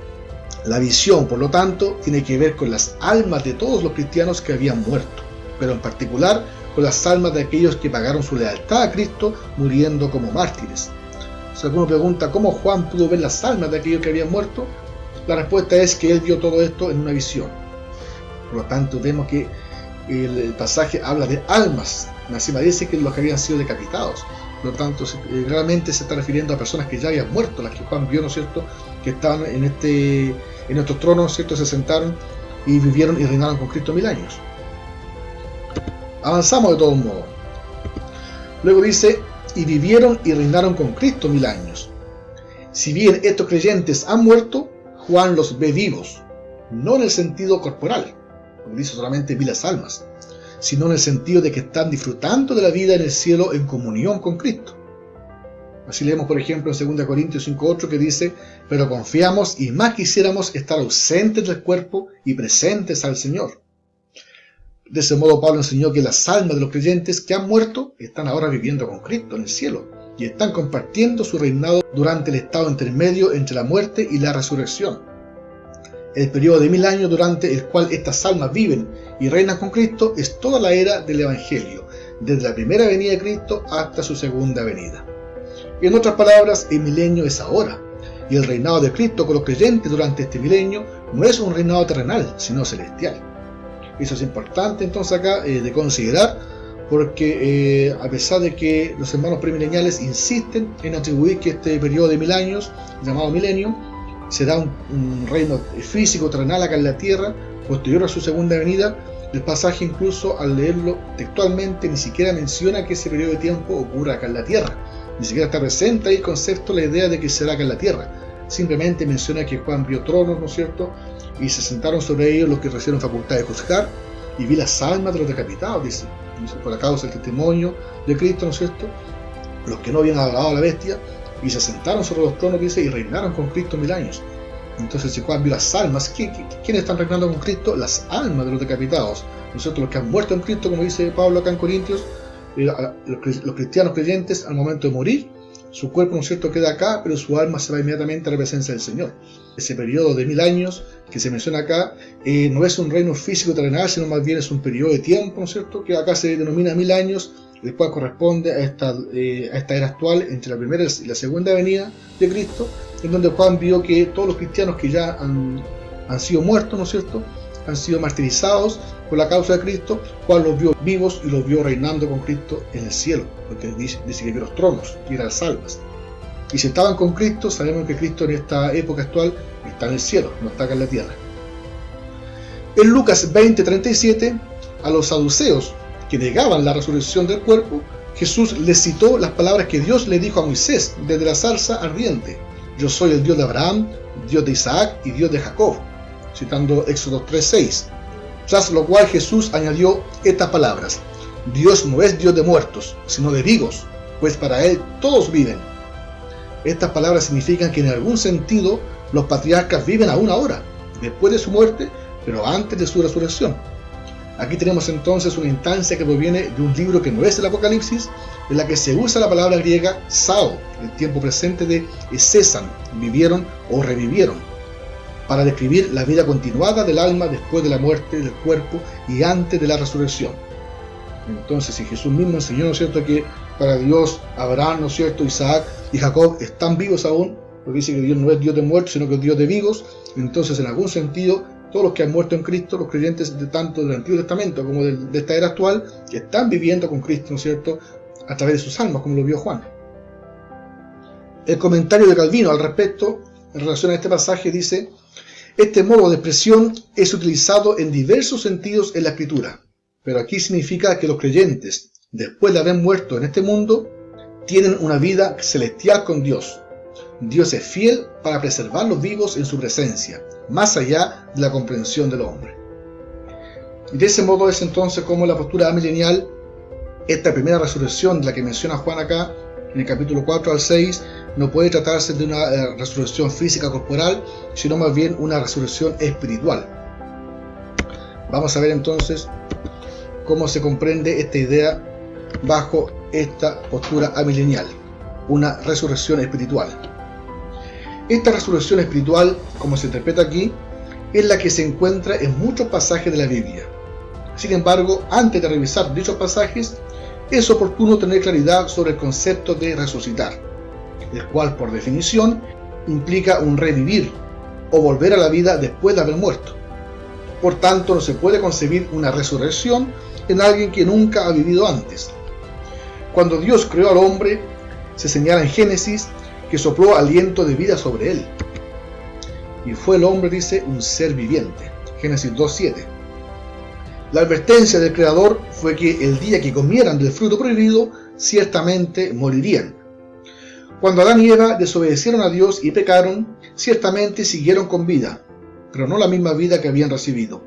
A: La visión, por lo tanto, tiene que ver con las almas de todos los cristianos que habían muerto, pero en particular con las almas de aquellos que pagaron su lealtad a Cristo muriendo como mártires. Si alguno pregunta cómo Juan pudo ver las almas de aquellos que habían muerto, la respuesta es que él vio todo esto en una visión. Por lo tanto, vemos que el pasaje habla de almas. Encima dice que los que habían sido decapitados. Por lo tanto, realmente se está refiriendo a personas que ya habían muerto, las que Juan vio, ¿no es cierto?, que estaban en estos tronos, ¿no es cierto?, se sentaron y vivieron y reinaron con Cristo 1000 años. Avanzamos de todos modos. Luego dice, y vivieron y reinaron con Cristo 1000 años. Si bien estos creyentes han muerto, Juan los ve vivos, no en el sentido corporal, como dice solamente vi las almas, sino en el sentido de que están disfrutando de la vida en el cielo en comunión con Cristo. Así leemos, por ejemplo, en 2 Corintios 5:8, que dice, pero confiamos y más quisiéramos estar ausentes del cuerpo y presentes al Señor. De ese modo Pablo enseñó que las almas de los creyentes que han muerto están ahora viviendo con Cristo en el cielo y están compartiendo su reinado durante el estado intermedio entre la muerte y la resurrección. El periodo de 1000 años durante el cual estas almas viven y reinan con Cristo es toda la era del Evangelio, desde la primera venida de Cristo hasta su segunda venida. En otras palabras, el milenio es ahora, y el reinado de Cristo con los creyentes durante este milenio no es un reinado terrenal, sino celestial. Eso es importante entonces acá de considerar, porque a pesar de que los hermanos premileniales insisten en atribuir que este periodo de 1000 años, llamado milenio, será un reino físico terrenal acá en la tierra, posterior a su segunda venida, el pasaje incluso al leerlo textualmente ni siquiera menciona que ese periodo de tiempo ocurra acá en la tierra, ni siquiera está presente ahí el concepto, la idea de que será acá en la tierra. Simplemente menciona que Juan vio tronos, ¿no es cierto?, y se sentaron sobre ellos los que recibieron facultad de juzgar, y vi las almas de los decapitados, dice, por la causa del testimonio de Cristo, ¿no es cierto?, los que no habían adorado a la bestia, y se sentaron sobre los tronos, dice, y reinaron con Cristo 1000 años. Entonces, si Juan vio las almas, ¿quiénes están reinando con Cristo? Las almas de los decapitados, ¿no es cierto?, los que han muerto en Cristo, como dice Pablo acá en Corintios, los cristianos creyentes al momento de morir, su cuerpo, ¿no es cierto?, queda acá, pero su alma se va inmediatamente a la presencia del Señor. Ese periodo de 1000 años que se menciona acá no es un reino físico terrenal, sino más bien es un periodo de tiempo, ¿no es cierto?, que acá se denomina 1000 años, el cual corresponde a esta era actual entre la primera y la segunda venida de Cristo, en donde Juan vio que todos los cristianos que ya han sido muertos, ¿no es cierto?, han sido martirizados por la causa de Cristo, Juan los vio vivos y los vio reinando con Cristo en el cielo, porque dice que vio los tronos y eran las almas. Y si estaban con Cristo, sabemos que Cristo en esta época actual está en el cielo, no está acá en la tierra. En Lucas 20:37, a los saduceos que negaban la resurrección del cuerpo, Jesús les citó las palabras que Dios le dijo a Moisés desde la zarza ardiente: yo soy el Dios de Abraham, Dios de Isaac y Dios de Jacob, citando Éxodo 3:6. Tras lo cual Jesús añadió estas palabras: Dios no es Dios de muertos, sino de vivos, pues para Él todos viven. Estas palabras significan que en algún sentido los patriarcas viven aún ahora, después de su muerte, pero antes de su resurrección. Aquí tenemos entonces una instancia que proviene de un libro que no es el Apocalipsis, en la que se usa la palabra griega sao, el tiempo presente de esesan, vivieron o revivieron, para describir la vida continuada del alma después de la muerte del cuerpo y antes de la resurrección. Entonces, si Jesús mismo enseñó, ¿no es cierto?, que para Dios Abraham, ¿no es cierto?, Isaac y Jacob están vivos aún, porque dice que Dios no es Dios de muertos, sino que es Dios de vivos, entonces en algún sentido todos los que han muerto en Cristo, los creyentes de tanto del Antiguo Testamento como de esta era actual, están viviendo con Cristo, ¿no es cierto?, a través de sus almas, como lo vio Juan. El comentario de Calvino al respecto, en relación a este pasaje, dice: este modo de expresión es utilizado en diversos sentidos en la Escritura, pero aquí significa que los creyentes, después de haber muerto en este mundo, tienen una vida celestial con Dios. Dios es fiel para preservarlos vivos en su presencia, más allá de la comprensión del hombre. Y de ese modo es entonces como la postura amilenial, esta primera resurrección de la que menciona Juan acá, en el capítulo 4 al 6, no puede tratarse de una resurrección física corporal, sino más bien una resurrección espiritual. Vamos a ver entonces cómo se comprende esta idea bajo esta postura amilenial, una resurrección espiritual. Esta resurrección espiritual, como se interpreta aquí, es la que se encuentra en muchos pasajes de la Biblia. Sin embargo, antes de revisar dichos pasajes, es oportuno tener claridad sobre el concepto de resucitar, el cual, por definición, implica un revivir o volver a la vida después de haber muerto. Por tanto, no se puede concebir una resurrección en alguien que nunca ha vivido antes. Cuando Dios creó al hombre, se señala en Génesis que sopló aliento de vida sobre él. Y fue el hombre, dice, un ser viviente. Génesis 2:7. La advertencia del Creador fue que el día que comieran del fruto prohibido, ciertamente morirían. Cuando Adán y Eva desobedecieron a Dios y pecaron, ciertamente siguieron con vida, pero no la misma vida que habían recibido.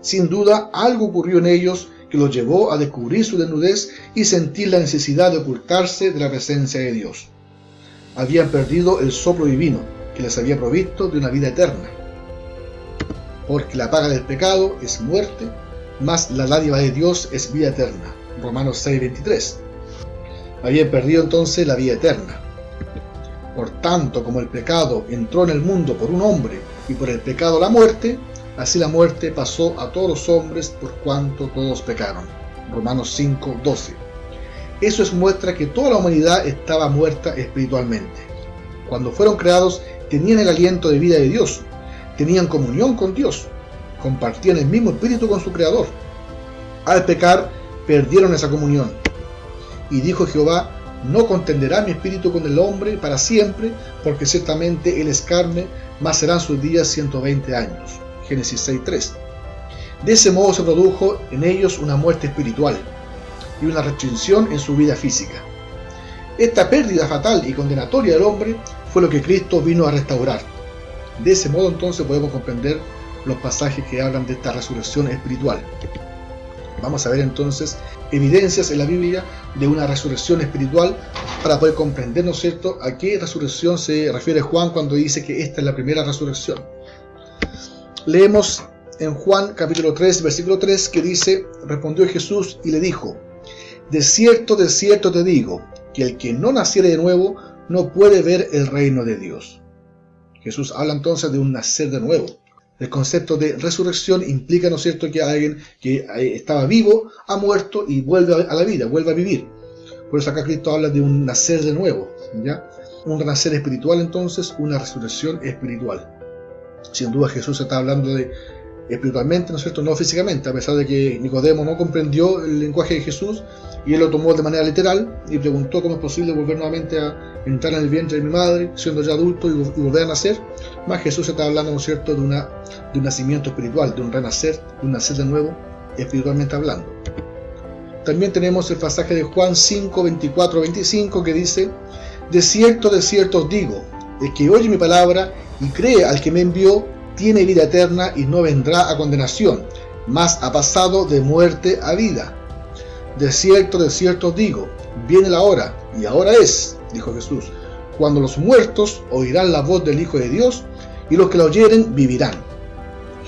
A: Sin duda, algo ocurrió en ellos que los llevó a descubrir su desnudez y sentir la necesidad de ocultarse de la presencia de Dios. Habían perdido el soplo divino que les había provisto de una vida eterna. Porque la paga del pecado es muerte, mas la dádiva de Dios es vida eterna. Romanos 6:23. Habían perdido entonces la vida eterna. Por tanto, como el pecado entró en el mundo por un hombre y por el pecado la muerte, así la muerte pasó a todos los hombres por cuanto todos pecaron. Romanos 5:12. Eso es muestra que toda la humanidad estaba muerta espiritualmente. Cuando fueron creados, tenían el aliento de vida de Dios, tenían comunión con Dios, compartían el mismo espíritu con su Creador. Al pecar, perdieron esa comunión. Y dijo Jehová: no contenderá mi espíritu con el hombre para siempre, porque ciertamente él es carne, mas serán sus días 120 años. Génesis 6:3. De ese modo se produjo en ellos una muerte espiritual y una restricción en su vida física. Esta pérdida fatal y condenatoria del hombre fue lo que Cristo vino a restaurar. De ese modo entonces podemos comprender los pasajes que hablan de esta resurrección espiritual. Vamos a ver entonces evidencias en la Biblia de una resurrección espiritual para poder comprender, ¿no es cierto?, a qué resurrección se refiere Juan cuando dice que esta es la primera resurrección. Leemos en Juan capítulo 3, versículo 3, que dice: respondió Jesús y le dijo: de cierto te digo, que el que no naciere de nuevo no puede ver el reino de Dios. Jesús habla entonces de un nacer de nuevo. El concepto de resurrección implica, ¿no es cierto?, que alguien que estaba vivo ha muerto y vuelve a la vida, vuelve a vivir. Por eso acá Cristo habla de un nacer de nuevo, ¿ya? Un renacer espiritual, entonces, una resurrección espiritual. Sin duda Jesús está hablando de espiritualmente, ¿no es cierto?, no físicamente, a pesar de que Nicodemo no comprendió el lenguaje de Jesús y él lo tomó de manera literal y preguntó cómo es posible volver nuevamente a entrar en el vientre de mi madre, siendo ya adulto, y volver a nacer. Más Jesús está hablando, ¿no es cierto?, de un nacimiento espiritual, de un renacer, de un nacer de nuevo, espiritualmente hablando. También tenemos el pasaje de Juan 5, 24, 25, que dice: de cierto os digo, el que oye mi palabra y cree al que me envió, tiene vida eterna y no vendrá a condenación, mas ha pasado de muerte a vida. De cierto os digo, viene la hora, y ahora es, dijo Jesús, cuando los muertos oirán la voz del Hijo de Dios, y los que la oyeren vivirán.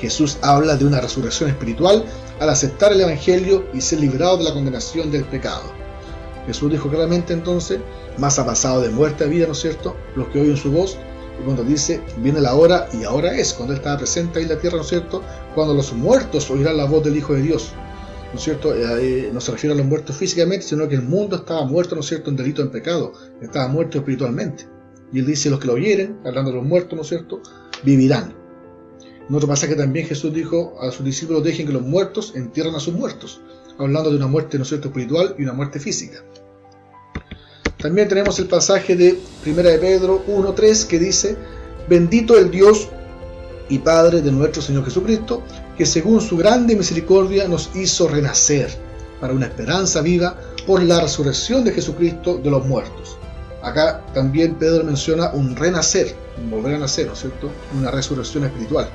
A: Jesús habla de una resurrección espiritual al aceptar el Evangelio y ser librado de la condenación del pecado. Jesús dijo claramente entonces: mas ha pasado de muerte a vida, ¿no es cierto?, los que oyen su voz. Y cuando dice viene la hora y ahora es, cuando él estaba presente ahí en la tierra, ¿no es cierto?, cuando los muertos oirán la voz del Hijo de Dios, ¿no es cierto? No se refiere a los muertos físicamente, sino que el mundo estaba muerto, ¿no es cierto?, en delito, en pecado, estaba muerto espiritualmente. Y él dice: los que lo oyeren, hablando de los muertos, ¿no es cierto?, vivirán. En otro pasaje también Jesús dijo a sus discípulos: dejen que los muertos entierren a sus muertos, hablando de una muerte, ¿no es cierto?, espiritual y una muerte física. También tenemos el pasaje de 1 de Pedro 1:3 que dice: bendito el Dios y Padre de nuestro Señor Jesucristo, que según su grande misericordia nos hizo renacer para una esperanza viva por la resurrección de Jesucristo de los muertos. Acá también Pedro menciona un renacer, un volver a nacer, ¿no es cierto?, una resurrección espiritual.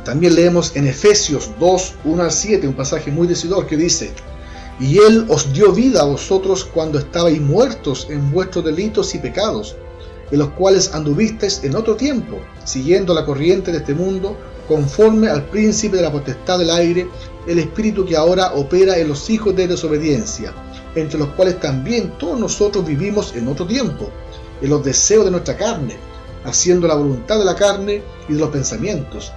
A: También leemos en Efesios 2, 1-7, un pasaje muy decidor que dice: y Él os dio vida a vosotros cuando estabais muertos en vuestros delitos y pecados, en los cuales anduvisteis en otro tiempo, siguiendo la corriente de este mundo, conforme al príncipe de la potestad del aire, el espíritu que ahora opera en los hijos de desobediencia, entre los cuales también todos nosotros vivimos en otro tiempo, en los deseos de nuestra carne, haciendo la voluntad de la carne y de los pensamientos,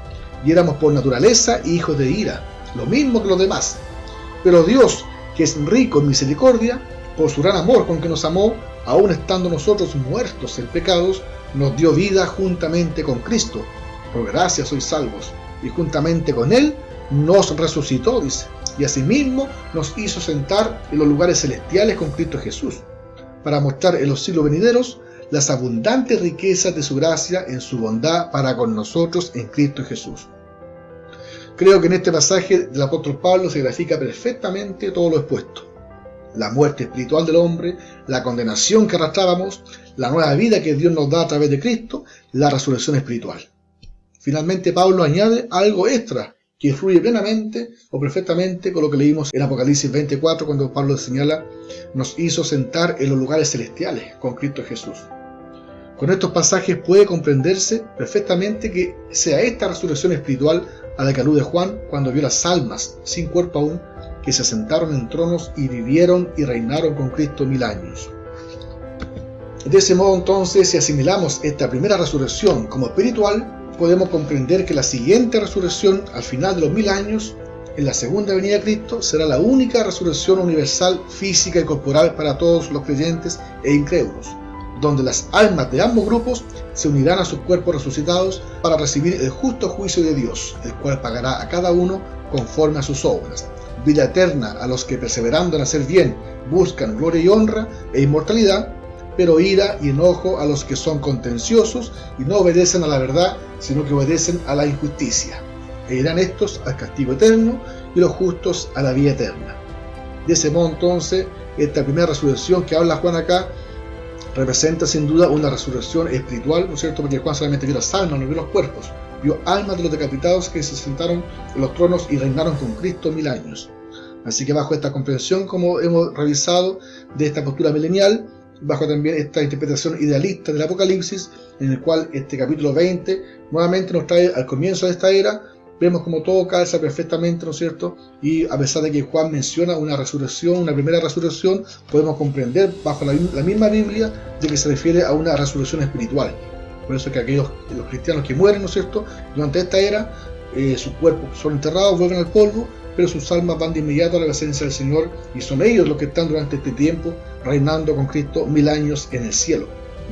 A: y éramos por naturaleza hijos de ira, lo mismo que los demás. Pero Dios, que es rico en misericordia, por su gran amor con que nos amó, aun estando nosotros muertos en pecados, nos dio vida juntamente con Cristo, Por gracia sois salvos, y juntamente con Él nos resucitó, dice, y asimismo nos hizo sentar en los lugares celestiales con Cristo Jesús, para mostrar en los siglos venideros las abundantes riquezas de su gracia en su bondad para con nosotros en Cristo Jesús. Creo que en este pasaje del apóstol Pablo se grafica perfectamente todo lo expuesto. La muerte espiritual del hombre, la condenación que arrastrábamos, la nueva vida que Dios nos da a través de Cristo, la resurrección espiritual. Finalmente Pablo añade algo extra que influye plenamente o perfectamente con lo que leímos en Apocalipsis 24, cuando Pablo señala: nos hizo sentar en los lugares celestiales con Cristo Jesús. Con estos pasajes puede comprenderse perfectamente que sea esta resurrección espiritual a la que alude Juan cuando vio las almas, sin cuerpo aún, que se sentaron en tronos y vivieron y reinaron con Cristo 1000 años. De ese modo, entonces, si asimilamos esta primera resurrección como espiritual, podemos comprender que la siguiente resurrección al final de los 1000 años, en la segunda venida de Cristo, será la única resurrección universal, física y corporal para todos los creyentes e incrédulos, donde las almas de ambos grupos se unirán a sus cuerpos resucitados para recibir el justo juicio de Dios, el cual pagará a cada uno conforme a sus obras. Vida eterna a los que, perseverando en hacer bien, buscan gloria y honra e inmortalidad, pero ira y enojo a los que son contenciosos y no obedecen a la verdad, sino que obedecen a la injusticia. E irán estos al castigo eterno y los justos a la vida eterna. De ese modo, entonces, esta primera resurrección que habla Juan acá representa sin duda una resurrección espiritual, ¿no es cierto? Porque Juan solamente vio las almas, no vio los cuerpos. Vio almas de los decapitados que se sentaron en los tronos y reinaron con Cristo 1000 años. Así que bajo esta comprensión, como hemos revisado, de esta postura milenial, bajo también esta interpretación idealista del Apocalipsis, en el cual este capítulo 20 nuevamente nos trae al comienzo de esta era, vemos como todo calza perfectamente, ¿no es cierto? Y a pesar de que Juan menciona una resurrección, una primera resurrección, podemos comprender bajo la misma Biblia de que se refiere a una resurrección espiritual. Por eso que los cristianos que mueren, ¿no es cierto?, durante esta era, sus cuerpos son enterrados, vuelven al polvo, pero sus almas van de inmediato a la presencia del Señor, y son ellos los que están durante este tiempo reinando con Cristo 1000 años en el cielo.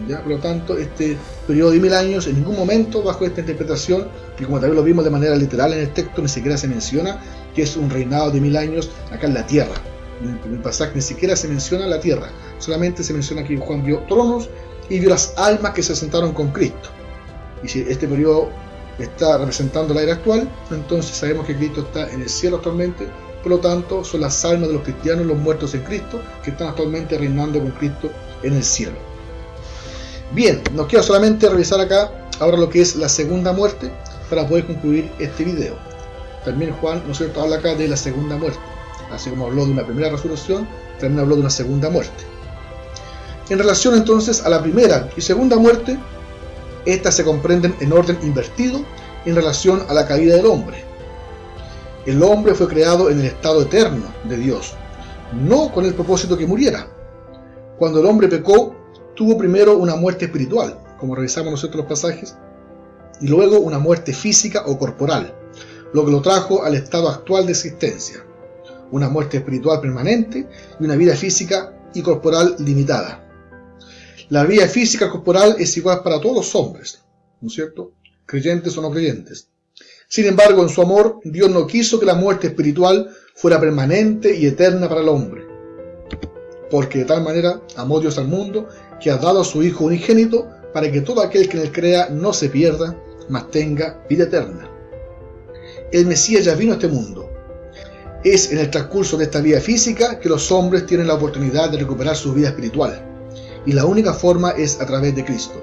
A: ¿Ya? Por lo tanto, este periodo de 1000 años, en ningún momento bajo esta interpretación, y como también lo vimos de manera literal en el texto, ni siquiera se menciona que es un reinado de 1000 años acá en la tierra. En el pasaje ni siquiera se menciona la tierra, solamente se menciona que Juan vio tronos y vio las almas que se sentaron con Cristo. Y si este periodo está representando la era actual, entonces sabemos que Cristo está en el cielo actualmente. Por lo tanto, son las almas de los cristianos, los muertos en Cristo, que están actualmente reinando con Cristo en el cielo. Bien, nos queda solamente revisar acá ahora lo que es la segunda muerte para poder concluir este video. También Juan, ¿no es cierto?, habla acá de la segunda muerte. Así como habló de una primera resurrección, también habló de una segunda muerte. En relación entonces a la primera y segunda muerte, estas se comprenden en orden invertido en relación a la caída del hombre. El hombre fue creado en el estado eterno de Dios, no con el propósito que muriera. Cuando el hombre pecó, tuvo primero una muerte espiritual, como revisamos nosotros los pasajes, y luego una muerte física o corporal, lo que lo trajo al estado actual de existencia, una muerte espiritual permanente y una vida física y corporal limitada. La vida física corporal es igual para todos los hombres, ¿no es cierto?, creyentes o no creyentes. Sin embargo, en su amor, Dios no quiso que la muerte espiritual fuera permanente y eterna para el hombre, porque de tal manera amó Dios al mundo que ha dado a su Hijo unigénito para que todo aquel que en él crea no se pierda, mas tenga vida eterna. El Mesías ya vino a este mundo. Es en el transcurso de esta vida física que los hombres tienen la oportunidad de recuperar su vida espiritual, y la única forma es a través de Cristo.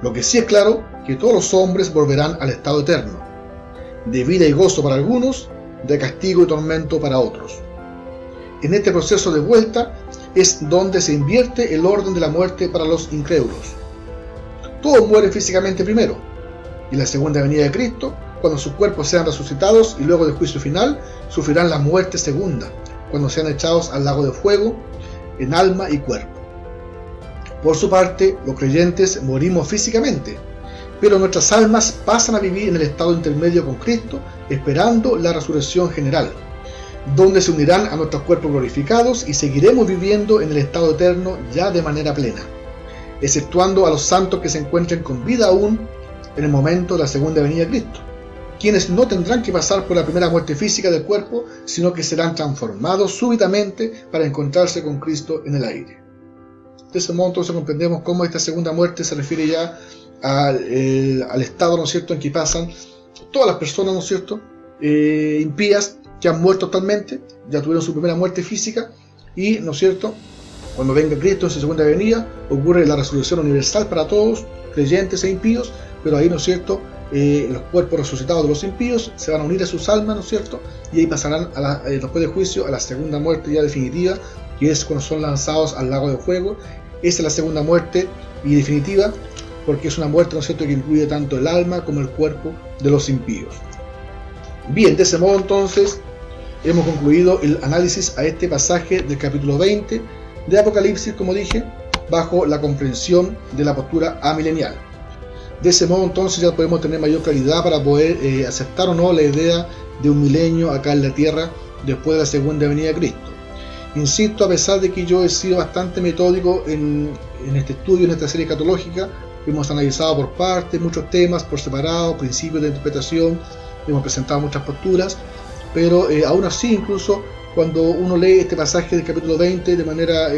A: Lo que sí es claro, que todos los hombres volverán al estado eterno, de vida y gozo para algunos, de castigo y tormento para otros. En este proceso de vuelta es donde se invierte el orden de la muerte para los incrédulos. Todos mueren físicamente primero, y en la segunda venida de Cristo, cuando sus cuerpos sean resucitados y luego del juicio final, sufrirán la muerte segunda, cuando sean echados al lago de fuego, en alma y cuerpo. Por su parte, los creyentes morimos físicamente, pero nuestras almas pasan a vivir en el estado intermedio con Cristo, esperando la resurrección general, donde se unirán a nuestros cuerpos glorificados y seguiremos viviendo en el estado eterno ya de manera plena, exceptuando a los santos que se encuentren con vida aún en el momento de la segunda venida de Cristo, quienes no tendrán que pasar por la primera muerte física del cuerpo, sino que serán transformados súbitamente para encontrarse con Cristo en el aire. De ese modo entonces comprendemos cómo esta segunda muerte se refiere ya al estado, ¿no es cierto?, en que pasan todas las personas, ¿no es cierto?, impías que han muerto totalmente, ya tuvieron su primera muerte física, y, ¿no es cierto?, cuando venga Cristo en su segunda venida, ocurre la resurrección universal para todos, creyentes e impíos, pero ahí, ¿no es cierto?, los cuerpos resucitados de los impíos se van a unir a sus almas, ¿no es cierto?, y ahí pasarán después del juicio a la segunda muerte ya definitiva, que es cuando son lanzados al lago de fuego. Esa es la segunda muerte y definitiva, porque es una muerte, ¿no es cierto?, que incluye tanto el alma como el cuerpo de los impíos. Bien, de ese modo entonces hemos concluido el análisis a este pasaje del capítulo 20 de Apocalipsis, como dije, bajo la comprensión de la postura amilenial. De ese modo entonces ya podemos tener mayor claridad para poder aceptar o no la idea de un milenio acá en la tierra después de la segunda venida de Cristo. Insisto, a pesar de que yo he sido bastante metódico en este estudio, en esta serie escatológica, hemos analizado por partes muchos temas por separado, principios de interpretación, hemos presentado muchas posturas, pero aún así, incluso cuando uno lee este pasaje del capítulo 20 de manera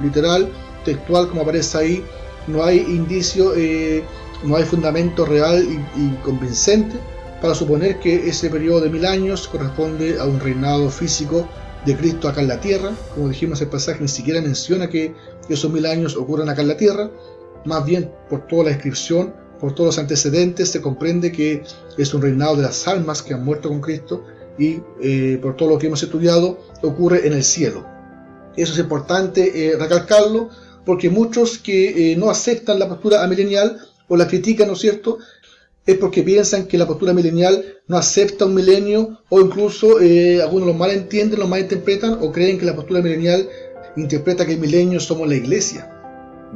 A: literal, textual, como aparece ahí, no hay indicio, no hay fundamento real y convincente para suponer que ese periodo de 1000 años corresponde a un reinado físico de Cristo acá en la tierra. Como dijimos, el pasaje ni siquiera menciona que esos 1000 años ocurran acá en la tierra, más bien por toda la descripción, por todos los antecedentes, se comprende que es un reinado de las almas que han muerto con Cristo, y por todo lo que hemos estudiado, ocurre en el cielo. Eso es importante recalcarlo, porque muchos que no aceptan la postura amilenial o la critican, ¿no es cierto?, es porque piensan que la postura milenial no acepta un milenio, o incluso algunos lo malentienden, lo malinterpretan, o creen que la postura milenial interpreta que el milenio somos la iglesia,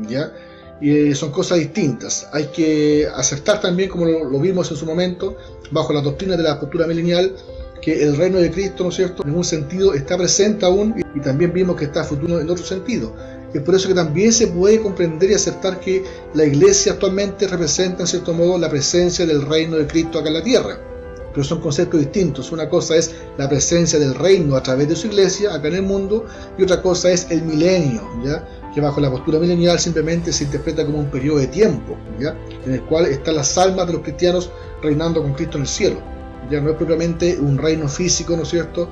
A: ¿ya? Y son cosas distintas. Hay que aceptar también, como lo vimos en su momento, bajo la doctrina de la postura milenial, que el reino de Cristo, ¿no es cierto?, en un sentido está presente aún, y también vimos que está futuro en otro sentido. Es por eso que también se puede comprender y aceptar que la iglesia actualmente representa en cierto modo la presencia del reino de Cristo acá en la tierra. Pero son conceptos distintos. Una cosa es la presencia del reino a través de su iglesia acá en el mundo, y otra cosa es el milenio, ¿ya?, que bajo la postura milenial simplemente se interpreta como un periodo de tiempo, ¿ya?, en el cual están las almas de los cristianos reinando con Cristo en el cielo. Ya no es propiamente un reino físico, ¿no es cierto?,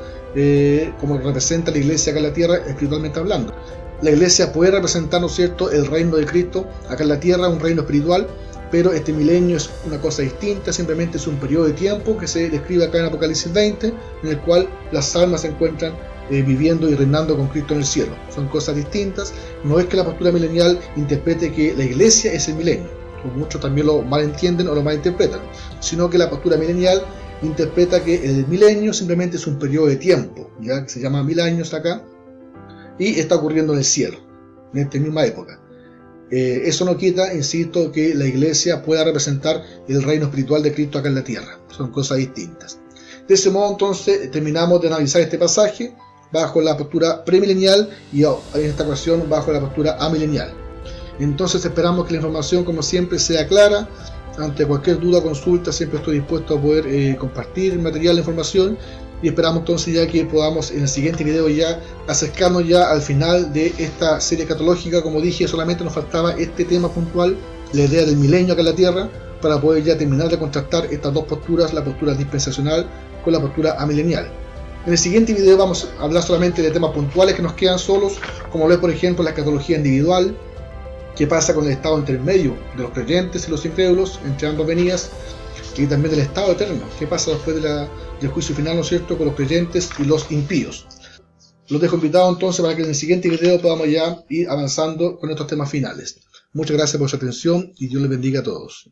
A: como representa la iglesia acá en la tierra, espiritualmente hablando. La iglesia puede representar, ¿no es cierto?, el reino de Cristo acá en la tierra, un reino espiritual, pero este milenio es una cosa distinta, simplemente es un periodo de tiempo que se describe acá en Apocalipsis 20, en el cual las almas se encuentran viviendo y reinando con Cristo en el cielo. Son cosas distintas. No es que la postura milenial interprete que la iglesia es el milenio, como muchos también lo malentienden o lo malinterpretan, sino que la postura milenial interpreta que el milenio simplemente es un periodo de tiempo, ya que se llama 1000 años acá, y está ocurriendo en el cielo, en esta misma época. Eso no quita, insisto, que la iglesia pueda representar el reino espiritual de Cristo acá en la tierra. Son cosas distintas. De ese modo entonces terminamos de analizar este pasaje bajo la postura premilenial y en esta ocasión bajo la postura amilenial. Entonces esperamos que la información, como siempre, sea clara. Ante cualquier duda o consulta siempre estoy dispuesto a poder compartir el material, la información, y esperamos entonces ya que podamos en el siguiente video ya acercarnos ya al final de esta serie escatológica. Como dije, solamente nos faltaba este tema puntual, la idea del milenio acá en la tierra, para poder ya terminar de contrastar estas dos posturas, la postura dispensacional con la postura amilenial. En el siguiente video vamos a hablar solamente de temas puntuales que nos quedan solos, como lo es por ejemplo la escatología individual, qué pasa con el estado intermedio de los creyentes y los incrédulos entre ambas venidas, y también del estado eterno, qué pasa después del juicio final, ¿no es cierto?, con los creyentes y los impíos. Los dejo invitados entonces para que en el siguiente video podamos ya ir avanzando con estos temas finales. Muchas gracias por su atención y Dios les bendiga a todos.